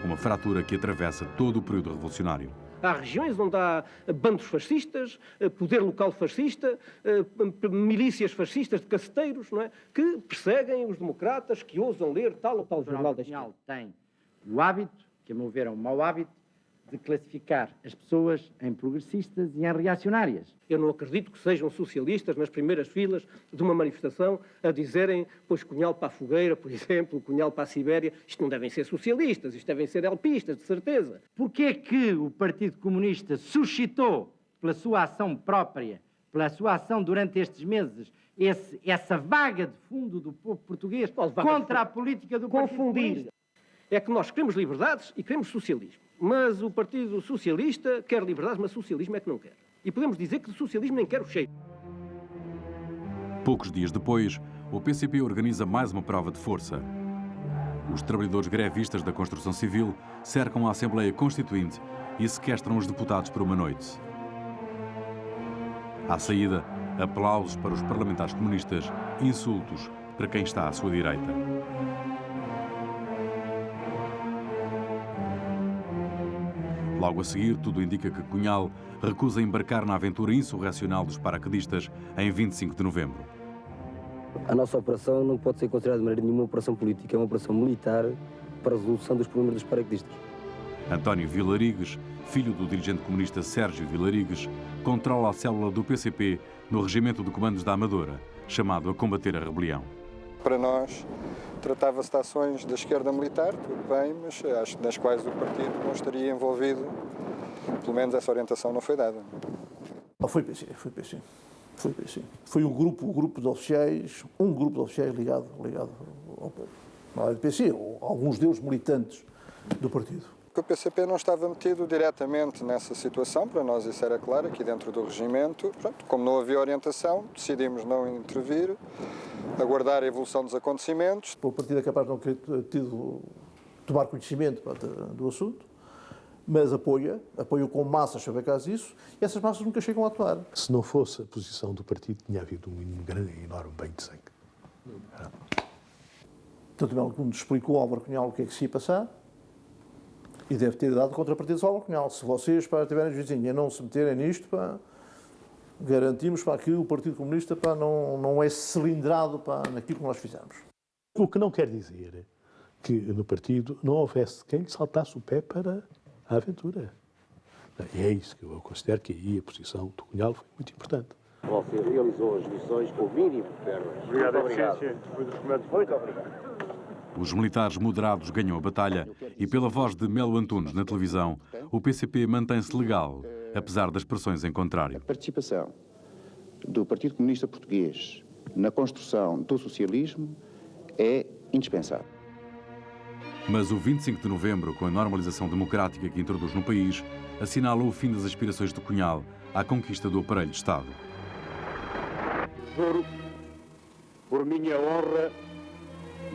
uma fratura que atravessa todo o período revolucionário. Há regiões onde há bandos fascistas, poder local fascista, milícias fascistas de caceteiros, não é? Que perseguem os democratas, que ousam ler tal ou tal jornal da esquerda. Tem o hábito, que a meu ver é um mau hábito, de classificar as pessoas em progressistas e em reacionárias. Eu não acredito que sejam socialistas nas primeiras filas de uma manifestação a dizerem, pois, Cunhal para a fogueira, por exemplo, Cunhal para a Sibéria. Isto não devem ser socialistas, isto devem ser elpistas, de certeza. Porquê é que o Partido Comunista suscitou, pela sua ação própria, pela sua ação durante estes meses, essa vaga de fundo do povo português contra a política do Partido Comunista? É que nós queremos liberdades e queremos socialismo. Mas o Partido Socialista quer liberdades, mas socialismo é que não quer. E podemos dizer que de socialismo nem quer o cheiro. Poucos dias depois, o PCP organiza mais uma prova de força. Os trabalhadores grevistas da construção civil cercam a Assembleia Constituinte e sequestram os deputados por uma noite. À saída, aplausos para os parlamentares comunistas, insultos para quem está à sua direita. Logo a seguir, tudo indica que Cunhal recusa embarcar na aventura insurrecional dos paraquedistas em 25 de novembro. A nossa operação não pode ser considerada de maneira nenhuma uma operação política, é uma operação militar para a resolução dos problemas dos paraquedistas. António Vilarigues, filho do dirigente comunista Sérgio Vilarigues, controla a célula do PCP no Regimento de Comandos da Amadora, chamado a combater a rebelião. Para nós, tratava-se de ações da esquerda militar, tudo bem, mas acho que nas quais o partido não estaria envolvido. Pelo menos essa orientação não foi dada. Foi PC. Foi um grupo de oficiais, ligado ao povo. Não é do PC, alguns deles militantes do partido. O PCP não estava metido diretamente nessa situação, para nós isso era claro, aqui dentro do regimento. Pronto, como não havia orientação, decidimos não intervir, aguardar a evolução dos acontecimentos. O partido é capaz de não ter tomar conhecimento do assunto, mas apoia com massas, se houver caso disso, e essas massas nunca chegam a atuar. Se não fosse a posição do partido, tinha havido um grande e enorme banho de sangue. Portanto, Melo nos explicou ao Álvaro Cunhal o que é que se ia passar, e deve ter dado contrapartidas ao Álvaro Cunhal. Se vocês tiverem vizinhos a não se meterem nisto, garantimos que o Partido Comunista não é cilindrado naquilo que nós fizemos. O que não quer dizer que no partido não houvesse quem lhe saltasse o pé para a aventura. E é isso que eu considero que aí a posição do Cunhal foi muito importante. Você realizou as missões com o mínimo de perdas. Obrigado, Muito obrigado. Os militares moderados ganham a batalha e, pela voz de Melo Antunes na televisão, o PCP mantém-se legal, apesar das pressões em contrário. A participação do Partido Comunista Português na construção do socialismo é indispensável. Mas o 25 de novembro, com a normalização democrática que introduz no país, assinala o fim das aspirações de Cunhal à conquista do aparelho de Estado. Juro, por minha honra,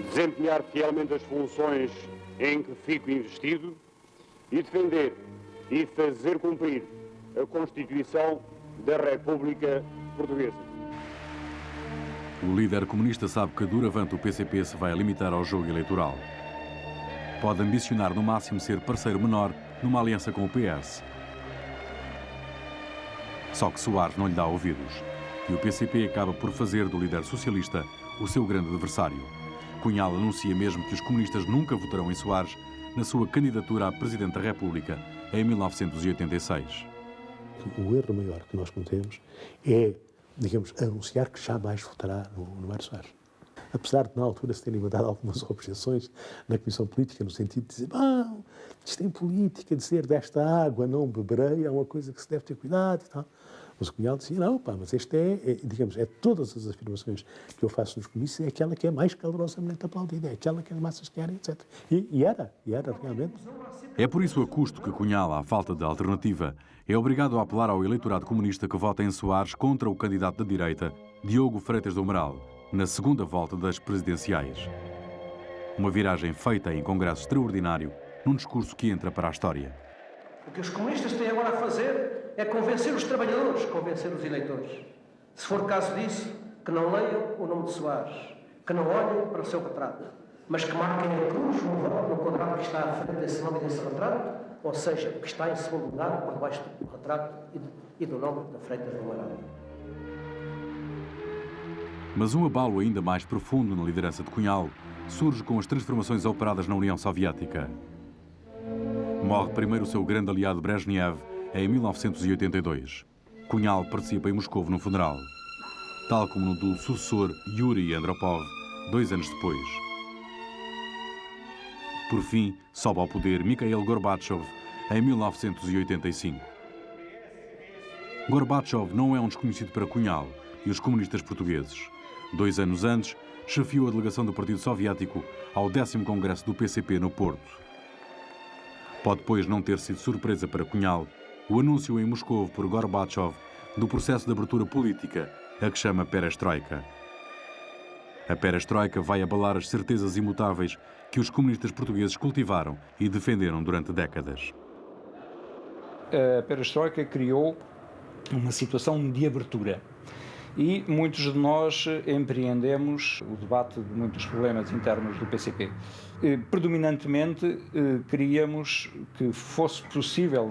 desempenhar fielmente as funções em que fico investido e defender e fazer cumprir a Constituição da República Portuguesa. O líder comunista sabe que doravante o PCP se vai limitar ao jogo eleitoral. Pode ambicionar no máximo ser parceiro menor numa aliança com o PS. Só que Soares não lhe dá ouvidos e o PCP acaba por fazer do líder socialista o seu grande adversário. Cunhal anuncia mesmo que os comunistas nunca votarão em Soares na sua candidatura a Presidente da República em 1986. O erro maior que nós cometemos é, digamos, anunciar que jamais votará no Mário Soares. Apesar de, na altura, se terem mandado algumas objeções na Comissão Política, no sentido de dizer, isto em política, dizer desta água não beberei é uma coisa que se deve ter cuidado e tal. Mas o Cunhal dizia, mas este é todas as afirmações que eu faço nos comícios, é aquela que é mais calorosamente aplaudida, é aquela que as massas querem, etc. E era realmente. É por isso a custo que Cunhal, à falta de alternativa, é obrigado a apelar ao eleitorado comunista que vota em Soares contra o candidato da direita, Diogo Freitas do Amaral, na segunda volta das presidenciais. Uma viragem feita em congresso extraordinário, num discurso que entra para a história. O que os comunistas têm agora a fazer é convencer os trabalhadores, convencer os eleitores. Se for caso disso, que não leiam o nome de Soares, que não olhem para o seu retrato, mas que marquem a cruz no quadrado que está à frente desse nome e desse retrato, ou seja, o que está em segundo lugar, por baixo do retrato e do nome da Freitas do Amaral. Mas um abalo ainda mais profundo na liderança de Cunhal surge com as transformações operadas na União Soviética. Morre primeiro o seu grande aliado Brezhnev em 1982. Cunhal participa em Moscou no funeral, tal como no do sucessor Yuri Andropov, 2 anos depois. Por fim, sobe ao poder Mikhail Gorbachev em 1985. Gorbachev não é um desconhecido para Cunhal e os comunistas portugueses. 2 anos antes, chefiou a delegação do Partido Soviético ao 10º Congresso do PCP no Porto. Pode, pois, não ter sido surpresa para Cunhal o anúncio em Moscou por Gorbachev do processo de abertura política, a que chama Perestroika. A Perestroika vai abalar as certezas imutáveis que os comunistas portugueses cultivaram e defenderam durante décadas. A Perestroika criou uma situação de abertura. e muitos de nós empreendemos o debate de muitos problemas internos do PCP. Predominantemente queríamos que fosse possível,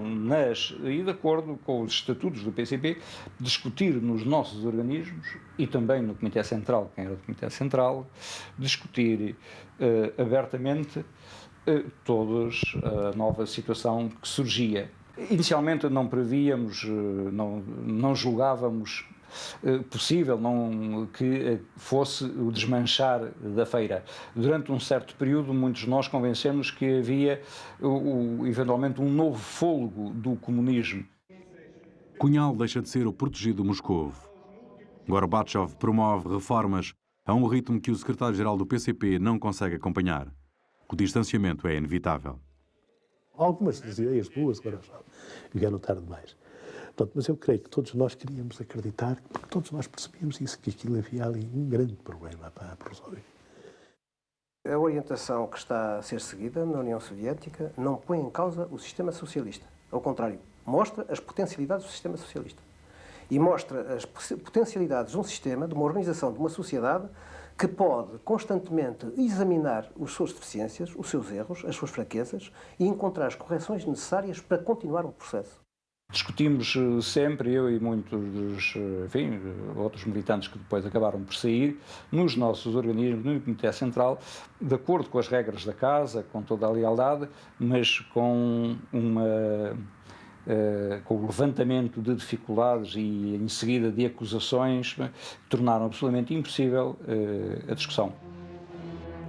e de acordo com os estatutos do PCP, discutir nos nossos organismos e também no Comitê Central, quem era o Comitê Central, discutir abertamente toda a nova situação que surgia. Inicialmente não prevíamos, não julgávamos possível que fosse o desmanchar da feira. Durante um certo período, muitos de nós convencemos que havia eventualmente um novo fôlego do comunismo. Cunhal deixa de ser o protegido Moscovo. Gorbachev promove reformas a um ritmo que o secretário-geral do PCP não consegue acompanhar. O distanciamento é inevitável. Algumas das ideias boas agora vieram tarde demais. Portanto, mas eu creio que todos nós queríamos acreditar, porque todos nós percebíamos isso, que aquilo havia ali um grande problema para resolver. A orientação que está a ser seguida na União Soviética não põe em causa o sistema socialista. Ao contrário, mostra as potencialidades do sistema socialista. E mostra as potencialidades de um sistema, de uma organização, de uma sociedade que pode constantemente examinar as suas deficiências, os seus erros, as suas fraquezas e encontrar as correções necessárias para continuar o processo. Discutimos sempre, eu e muitos dos outros militantes que depois acabaram por sair, nos nossos organismos, no Comitê Central, de acordo com as regras da Casa, com toda a lealdade, mas com o levantamento de dificuldades e, em seguida, de acusações, que tornaram absolutamente impossível a discussão.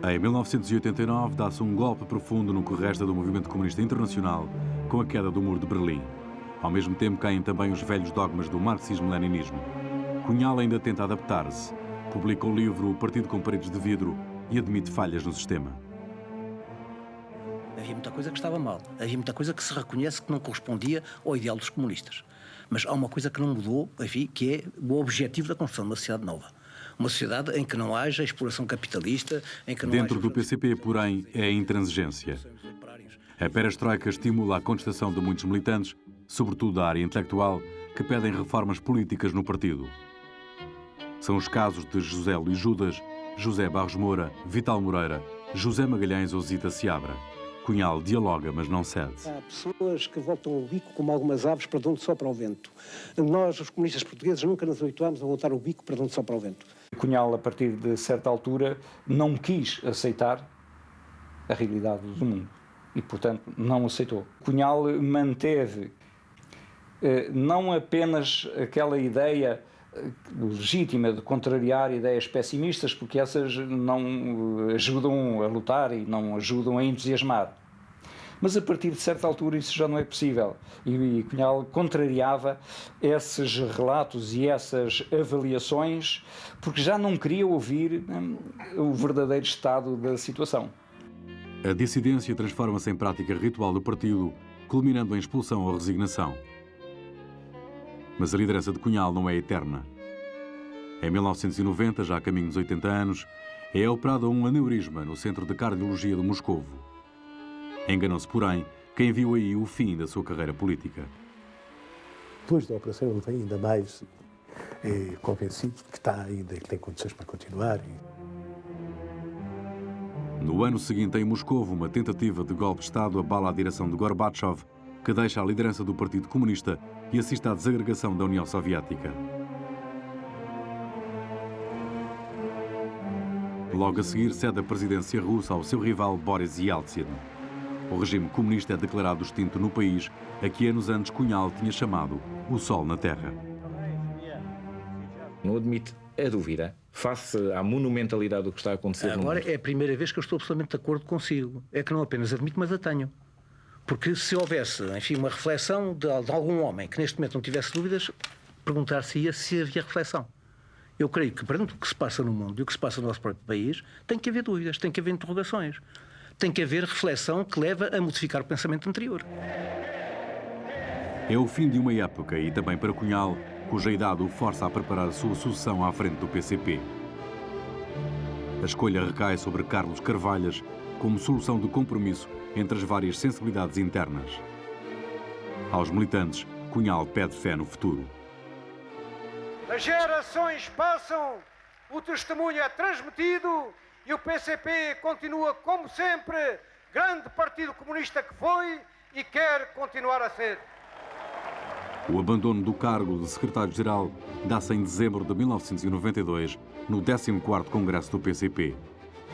Em 1989, dá-se um golpe profundo no que resta do movimento comunista internacional, com a queda do Muro de Berlim. Ao mesmo tempo, caem também os velhos dogmas do marxismo-leninismo. Cunhal ainda tenta adaptar-se. Publica o livro O Partido com Paredes de Vidro e admite falhas no sistema. Havia muita coisa que estava mal. Havia muita coisa que se reconhece que não correspondia ao ideal dos comunistas. Mas há uma coisa que não mudou, enfim, que é o objetivo da construção de uma sociedade nova. Uma sociedade em que não haja exploração capitalista, em que não Dentro do PCP, porém, é a intransigência. A perestroika estimula a contestação de muitos militantes, sobretudo da área intelectual, que pedem reformas políticas no partido. São os casos de José Luís Judas, José Barros Moura, Vital Moreira, José Magalhães ou Zita Seabra. Cunhal dialoga, mas não cede. Há pessoas que voltam o bico como algumas aves para onde sopra o vento. Nós, os comunistas portugueses, nunca nos habituámos a voltar o bico para onde sopra o vento. Cunhal, a partir de certa altura, não quis aceitar a realidade do mundo e, portanto, não aceitou. Cunhal manteve não apenas aquela ideia legítima de contrariar ideias pessimistas, porque essas não ajudam a lutar e não ajudam a entusiasmar. Mas a partir de certa altura isso já não é possível. E Cunhal contrariava esses relatos e essas avaliações porque já não queria ouvir o verdadeiro estado da situação. A dissidência transforma-se em prática ritual do partido, culminando em expulsão ou resignação. Mas a liderança de Cunhal não é eterna. Em 1990, já a caminho dos 80 anos, é operado um aneurisma no Centro de Cardiologia de Moscovo. Enganou-se, porém, quem viu aí o fim da sua carreira política. Depois da operação, ele vem ainda mais convencido de que que tem condições para continuar. No ano seguinte, em Moscovo, uma tentativa de golpe de Estado abala a direção de Gorbachev, que deixa a liderança do Partido Comunista e assiste à desagregação da União Soviética. Logo a seguir, cede a presidência russa ao seu rival Boris Yeltsin. O regime comunista é declarado extinto no país, a que anos antes Cunhal tinha chamado o Sol na Terra. Não admite a dúvida face à monumentalidade do que está a acontecer no mundo. Agora é a primeira vez que eu estou absolutamente de acordo consigo. É que não apenas admito, mas a tenho. Porque se houvesse, enfim, uma reflexão de algum homem que neste momento não tivesse dúvidas, perguntar-se-ia se havia reflexão. Eu creio que, perante o que se passa no mundo e o que se passa no nosso próprio país, tem que haver dúvidas, tem que haver interrogações. Tem que haver reflexão que leva a modificar o pensamento anterior. É o fim de uma época e também para Cunhal, cuja idade o força a preparar a sua sucessão à frente do PCP. A escolha recai sobre Carlos Carvalhas como solução de compromisso entre as várias sensibilidades internas. Aos militantes, Cunhal pede fé no futuro. As gerações passam, o testemunho é transmitido e o PCP continua, como sempre, grande partido comunista que foi e quer continuar a ser. O abandono do cargo de secretário-geral dá-se em dezembro de 1992, no 14º Congresso do PCP.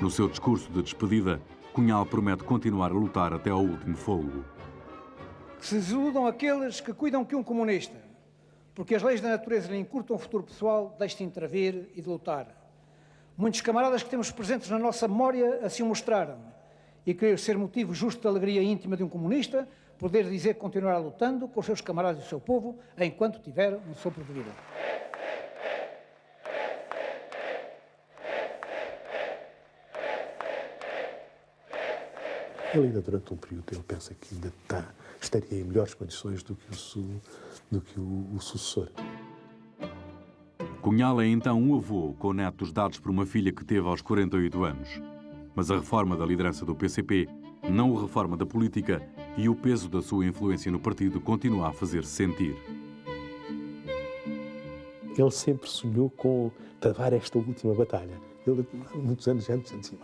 No seu discurso de despedida, Cunhal promete continuar a lutar até ao último fôlego. Que se iludam aqueles que cuidam que um comunista, porque as leis da natureza lhe encurtam o futuro pessoal, deixe de intervir e de lutar. Muitos camaradas que temos presentes na nossa memória assim o mostraram. E creio ser motivo justo de alegria íntima de um comunista poder dizer que continuará lutando com os seus camaradas e o seu povo enquanto tiver um sopro de vida. Ele ainda durante um período ele pensa que ainda estaria em melhores condições do que o sucessor. Cunhal é então um avô com netos dados por uma filha que teve aos 48 anos. Mas a reforma da liderança do PCP não o reforma da política e o peso da sua influência no partido continua a fazer-se sentir. Ele sempre sonhou com travar esta última batalha. Ele, muitos anos antes, dizia,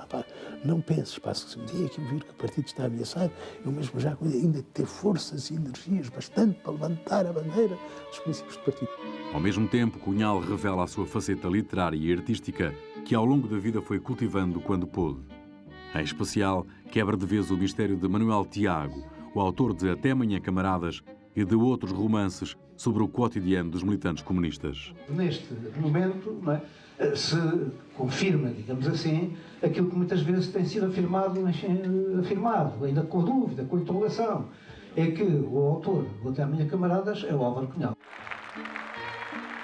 não penses, se um dia que vir que o partido está ameaçado, eu mesmo já ainda ter forças e energias bastante para levantar a bandeira dos princípios do partido. Ao mesmo tempo, Cunhal revela a sua faceta literária e artística que ao longo da vida foi cultivando quando pôde. Em especial, quebra de vez o mistério de Manuel Tiago, o autor de Até Amanhã, Camaradas, e de outros romances sobre o cotidiano dos militantes comunistas. Neste momento, não é, se confirma, digamos assim, aquilo que muitas vezes tem sido afirmado, ainda com dúvida, com interrogação, é que o autor do Até Amanhã, Camaradas é o Álvaro Cunhal.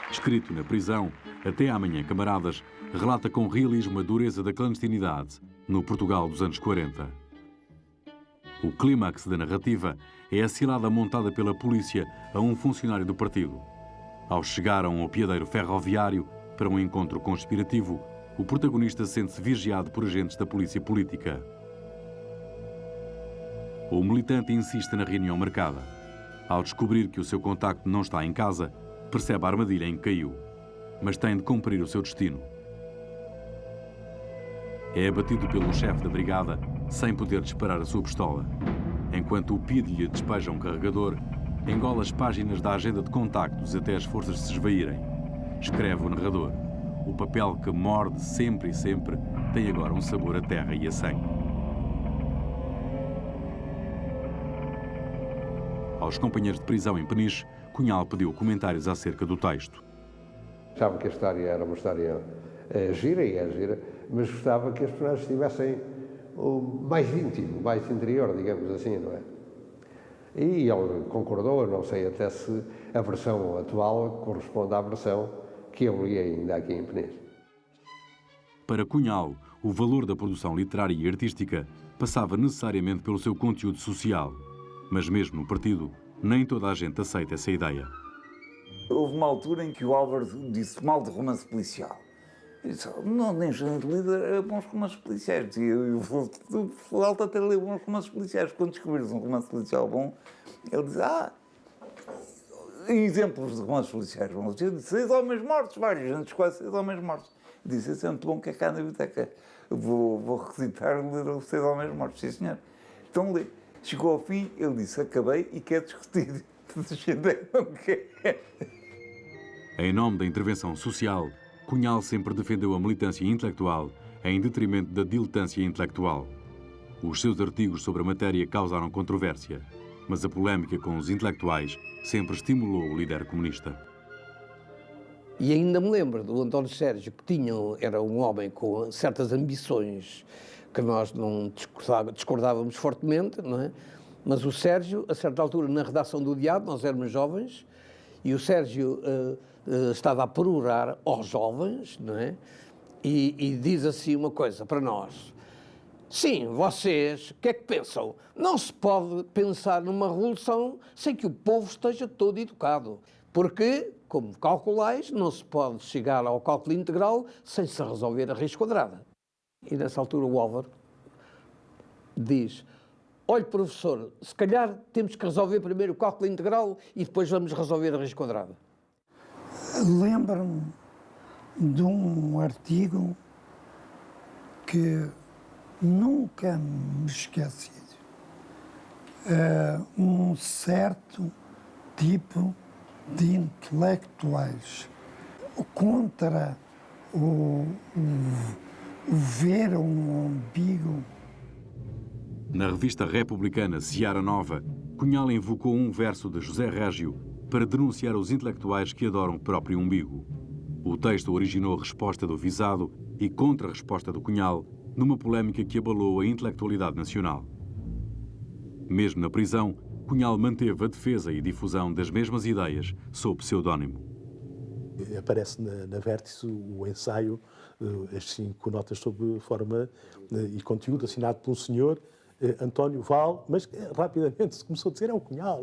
Escrito na prisão, Até Amanhã, Camaradas, relata com realismo a dureza da clandestinidade no Portugal dos anos 40. O clímax da narrativa é a cilada montada pela polícia a um funcionário do partido. Ao chegar a um apiadeiro ferroviário para um encontro conspirativo, o protagonista sente-se vigiado por agentes da polícia política. O militante insiste na reunião marcada. Ao descobrir que o seu contacto não está em casa, percebe a armadilha em que caiu, mas tem de cumprir o seu destino. É abatido pelo chefe da brigada sem poder disparar a sua pistola. Enquanto o PID lhe despeja um carregador, engole as páginas da agenda de contactos até as forças se esvaírem. Escreve o narrador. O papel que morde sempre e sempre tem agora um sabor a terra e a sangue. Aos companheiros de prisão em Peniche, Cunhal pediu comentários acerca do texto. Achava que a história era uma história gira, e é gira, mas gostava que as personagens estivessem mais íntimo, mais interior, digamos assim, não é? E ele concordou, não sei até se a versão atual corresponde à versão que eu li ainda aqui em Peniche. Para Cunhal, o valor da produção literária e artística passava necessariamente pelo seu conteúdo social. Mas mesmo no partido, nem toda a gente aceita essa ideia. Houve uma altura em que o Álvaro disse mal de romance policial. Eu disse, não, nem gente líder bons romances policiais. E eu falta até ler bons romances policiais. Quando descobrires um romance policial bom, ele diz, exemplos de romances policiais bons. Eu disse, 6 homens mortos, vários, antes quase 6 homens mortos. Eu disse, isso é muito bom que é cá na biblioteca. Vou requisitar ler os 6 homens mortos, sim senhor. Então lê. Chegou ao fim, ele disse, acabei e quer discutir. Não quer. Em nome da intervenção social, Cunhal sempre defendeu a militância intelectual em detrimento da diletância intelectual. Os seus artigos sobre a matéria causaram controvérsia, mas a polémica com os intelectuais sempre estimulou o líder comunista. E ainda me lembro do António Sérgio, que era um homem com certas ambições que nós não discordávamos fortemente, não é? Mas o Sérgio, a certa altura, na redação do Diabo, nós éramos jovens, e o Sérgio estava a perorar aos jovens, não é? E diz assim uma coisa para nós. Sim, vocês, o que é que pensam? Não se pode pensar numa revolução sem que o povo esteja todo educado. Porque, como calculais, não se pode chegar ao cálculo integral sem se resolver a raiz quadrada. E nessa altura o Álvaro diz, olha professor, se calhar temos que resolver primeiro o cálculo integral e depois vamos resolver a raiz quadrada. Lembro-me de um artigo que nunca me esqueci. Um certo tipo de intelectuais contra o ver um umbigo. Na revista republicana Seara Nova, Cunhal invocou um verso de José Régio para denunciar os intelectuais que adoram o próprio umbigo. O texto originou a resposta do visado e contra-resposta do Cunhal numa polémica que abalou a intelectualidade nacional. Mesmo na prisão, Cunhal manteve a defesa e difusão das mesmas ideias sob pseudónimo. Aparece na Vértice o ensaio, as 5 notas sob forma e conteúdo, assinado por um senhor, António Val, mas rapidamente se começou a dizer é o Cunhal.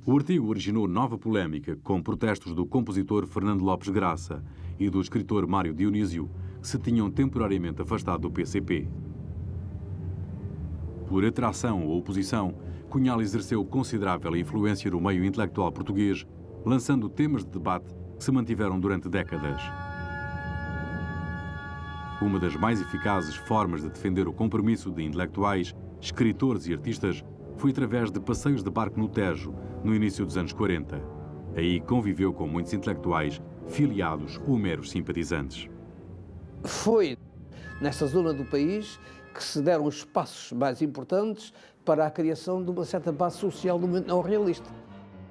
O artigo originou nova polémica com protestos do compositor Fernando Lopes Graça e do escritor Mário Dionísio, que se tinham temporariamente afastado do PCP. Por atração ou oposição, Cunhal exerceu considerável influência no meio intelectual português, lançando temas de debate que se mantiveram durante décadas. Uma das mais eficazes formas de defender o compromisso de intelectuais, escritores e artistas foi através de passeios de barco no Tejo, no início dos anos 40. Aí conviveu com muitos intelectuais, filiados ou meros simpatizantes. Foi nesta zona do país que se deram os passos mais importantes para a criação de uma certa base social do movimento neorrealista.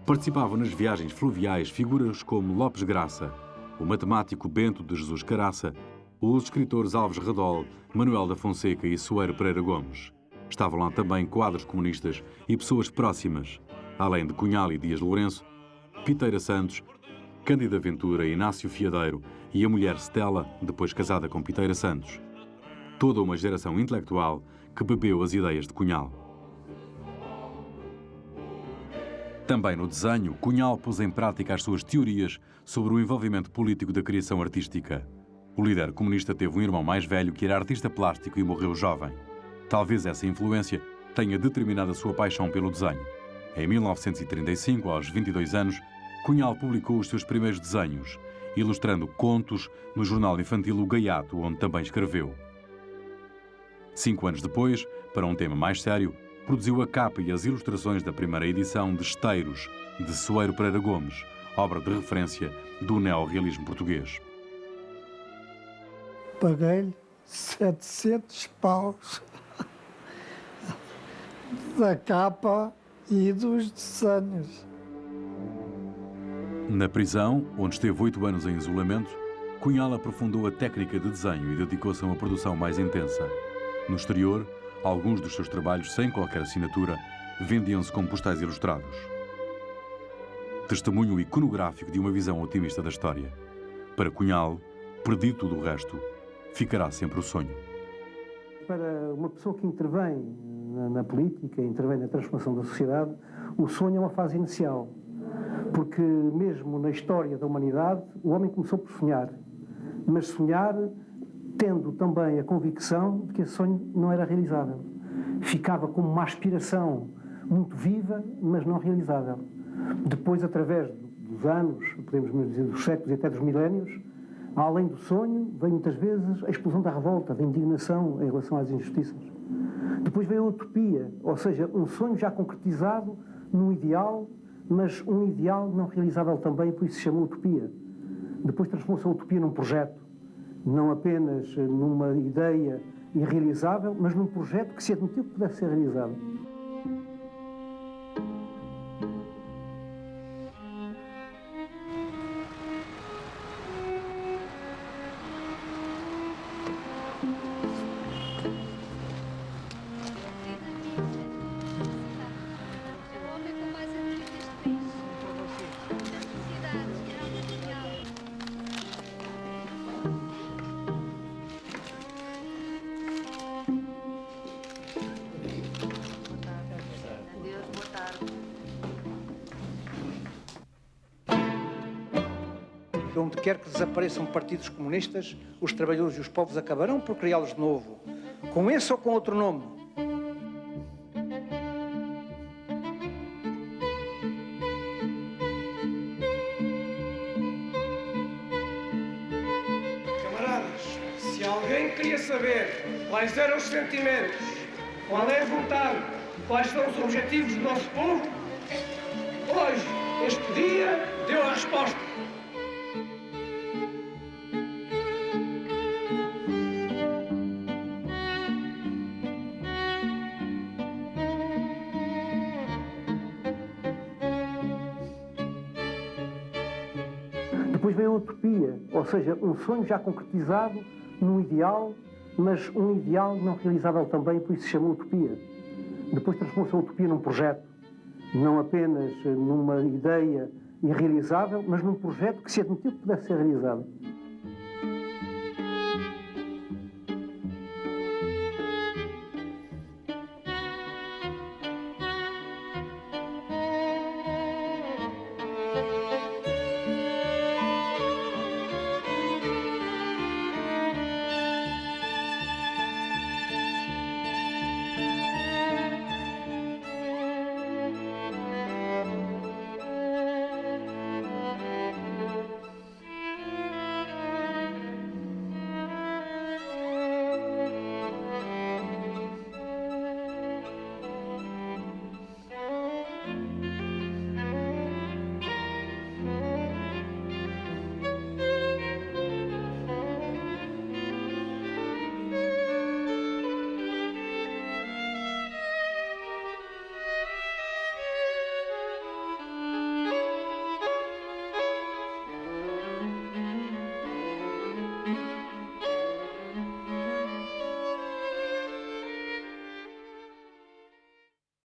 Participavam nas viagens fluviais figuras como Lopes Graça, o matemático Bento de Jesus Caraça, ou os escritores Alves Redol, Manuel da Fonseca e Soeiro Pereira Gomes. Estavam lá também quadros comunistas e pessoas próximas, além de Cunhal e Dias Lourenço, Piteira Santos, Cândida Ventura e Inácio Fiadeiro e a mulher Stella, depois casada com Piteira Santos. Toda uma geração intelectual que bebeu as ideias de Cunhal. Também no desenho, Cunhal pôs em prática as suas teorias sobre o envolvimento político da criação artística. O líder comunista teve um irmão mais velho que era artista plástico e morreu jovem. Talvez essa influência tenha determinado a sua paixão pelo desenho. Em 1935, aos 22 anos, Cunhal publicou os seus primeiros desenhos, ilustrando contos no jornal infantil O Gaiato, onde também escreveu. 5 anos depois, para um tema mais sério, produziu a capa e as ilustrações da primeira edição de Esteiros, de Soeiro Pereira Gomes, obra de referência do neorrealismo português. Paguei-lhe 700 paus da capa e dos desenhos. Na prisão, onde esteve 8 anos em isolamento, Cunhal aprofundou a técnica de desenho e dedicou-se a uma produção mais intensa. No exterior, alguns dos seus trabalhos, sem qualquer assinatura, vendiam-se como postais ilustrados. Testemunho iconográfico de uma visão otimista da história. Para Cunhal, perdido tudo o resto, ficará sempre o sonho. Para uma pessoa que intervém na política, intervém na transformação da sociedade, o sonho é uma fase inicial. Porque mesmo na história da humanidade, o homem começou por sonhar. Mas sonhar tendo também a convicção de que esse sonho não era realizável. Ficava como uma aspiração muito viva, mas não realizável. Depois, através dos anos, podemos dizer dos séculos e até dos milénios, além do sonho, vem muitas vezes a explosão da revolta, da indignação em relação às injustiças. Depois veio a utopia, ou seja, um sonho já concretizado num ideal, mas um ideal não realizável também, por isso se chama utopia. Depois transformou-se a utopia num projeto, não apenas numa ideia irrealizável, mas num projeto que se admitiu que pudesse ser realizado. Onde quer que desapareçam partidos comunistas, os trabalhadores e os povos acabarão por criá-los de novo, com esse ou com outro nome. queria saber quais eram os sentimentos, qual é a vontade, quais são os objetivos do nosso povo, hoje, este dia, deu a resposta. Depois veio a utopia, ou seja, um sonho já concretizado num ideal, mas um ideal não realizável também, por isso se chama utopia. Depois transformou-se a utopia num projeto, não apenas numa ideia irrealizável, mas num projeto que se admitiu que pudesse ser realizado.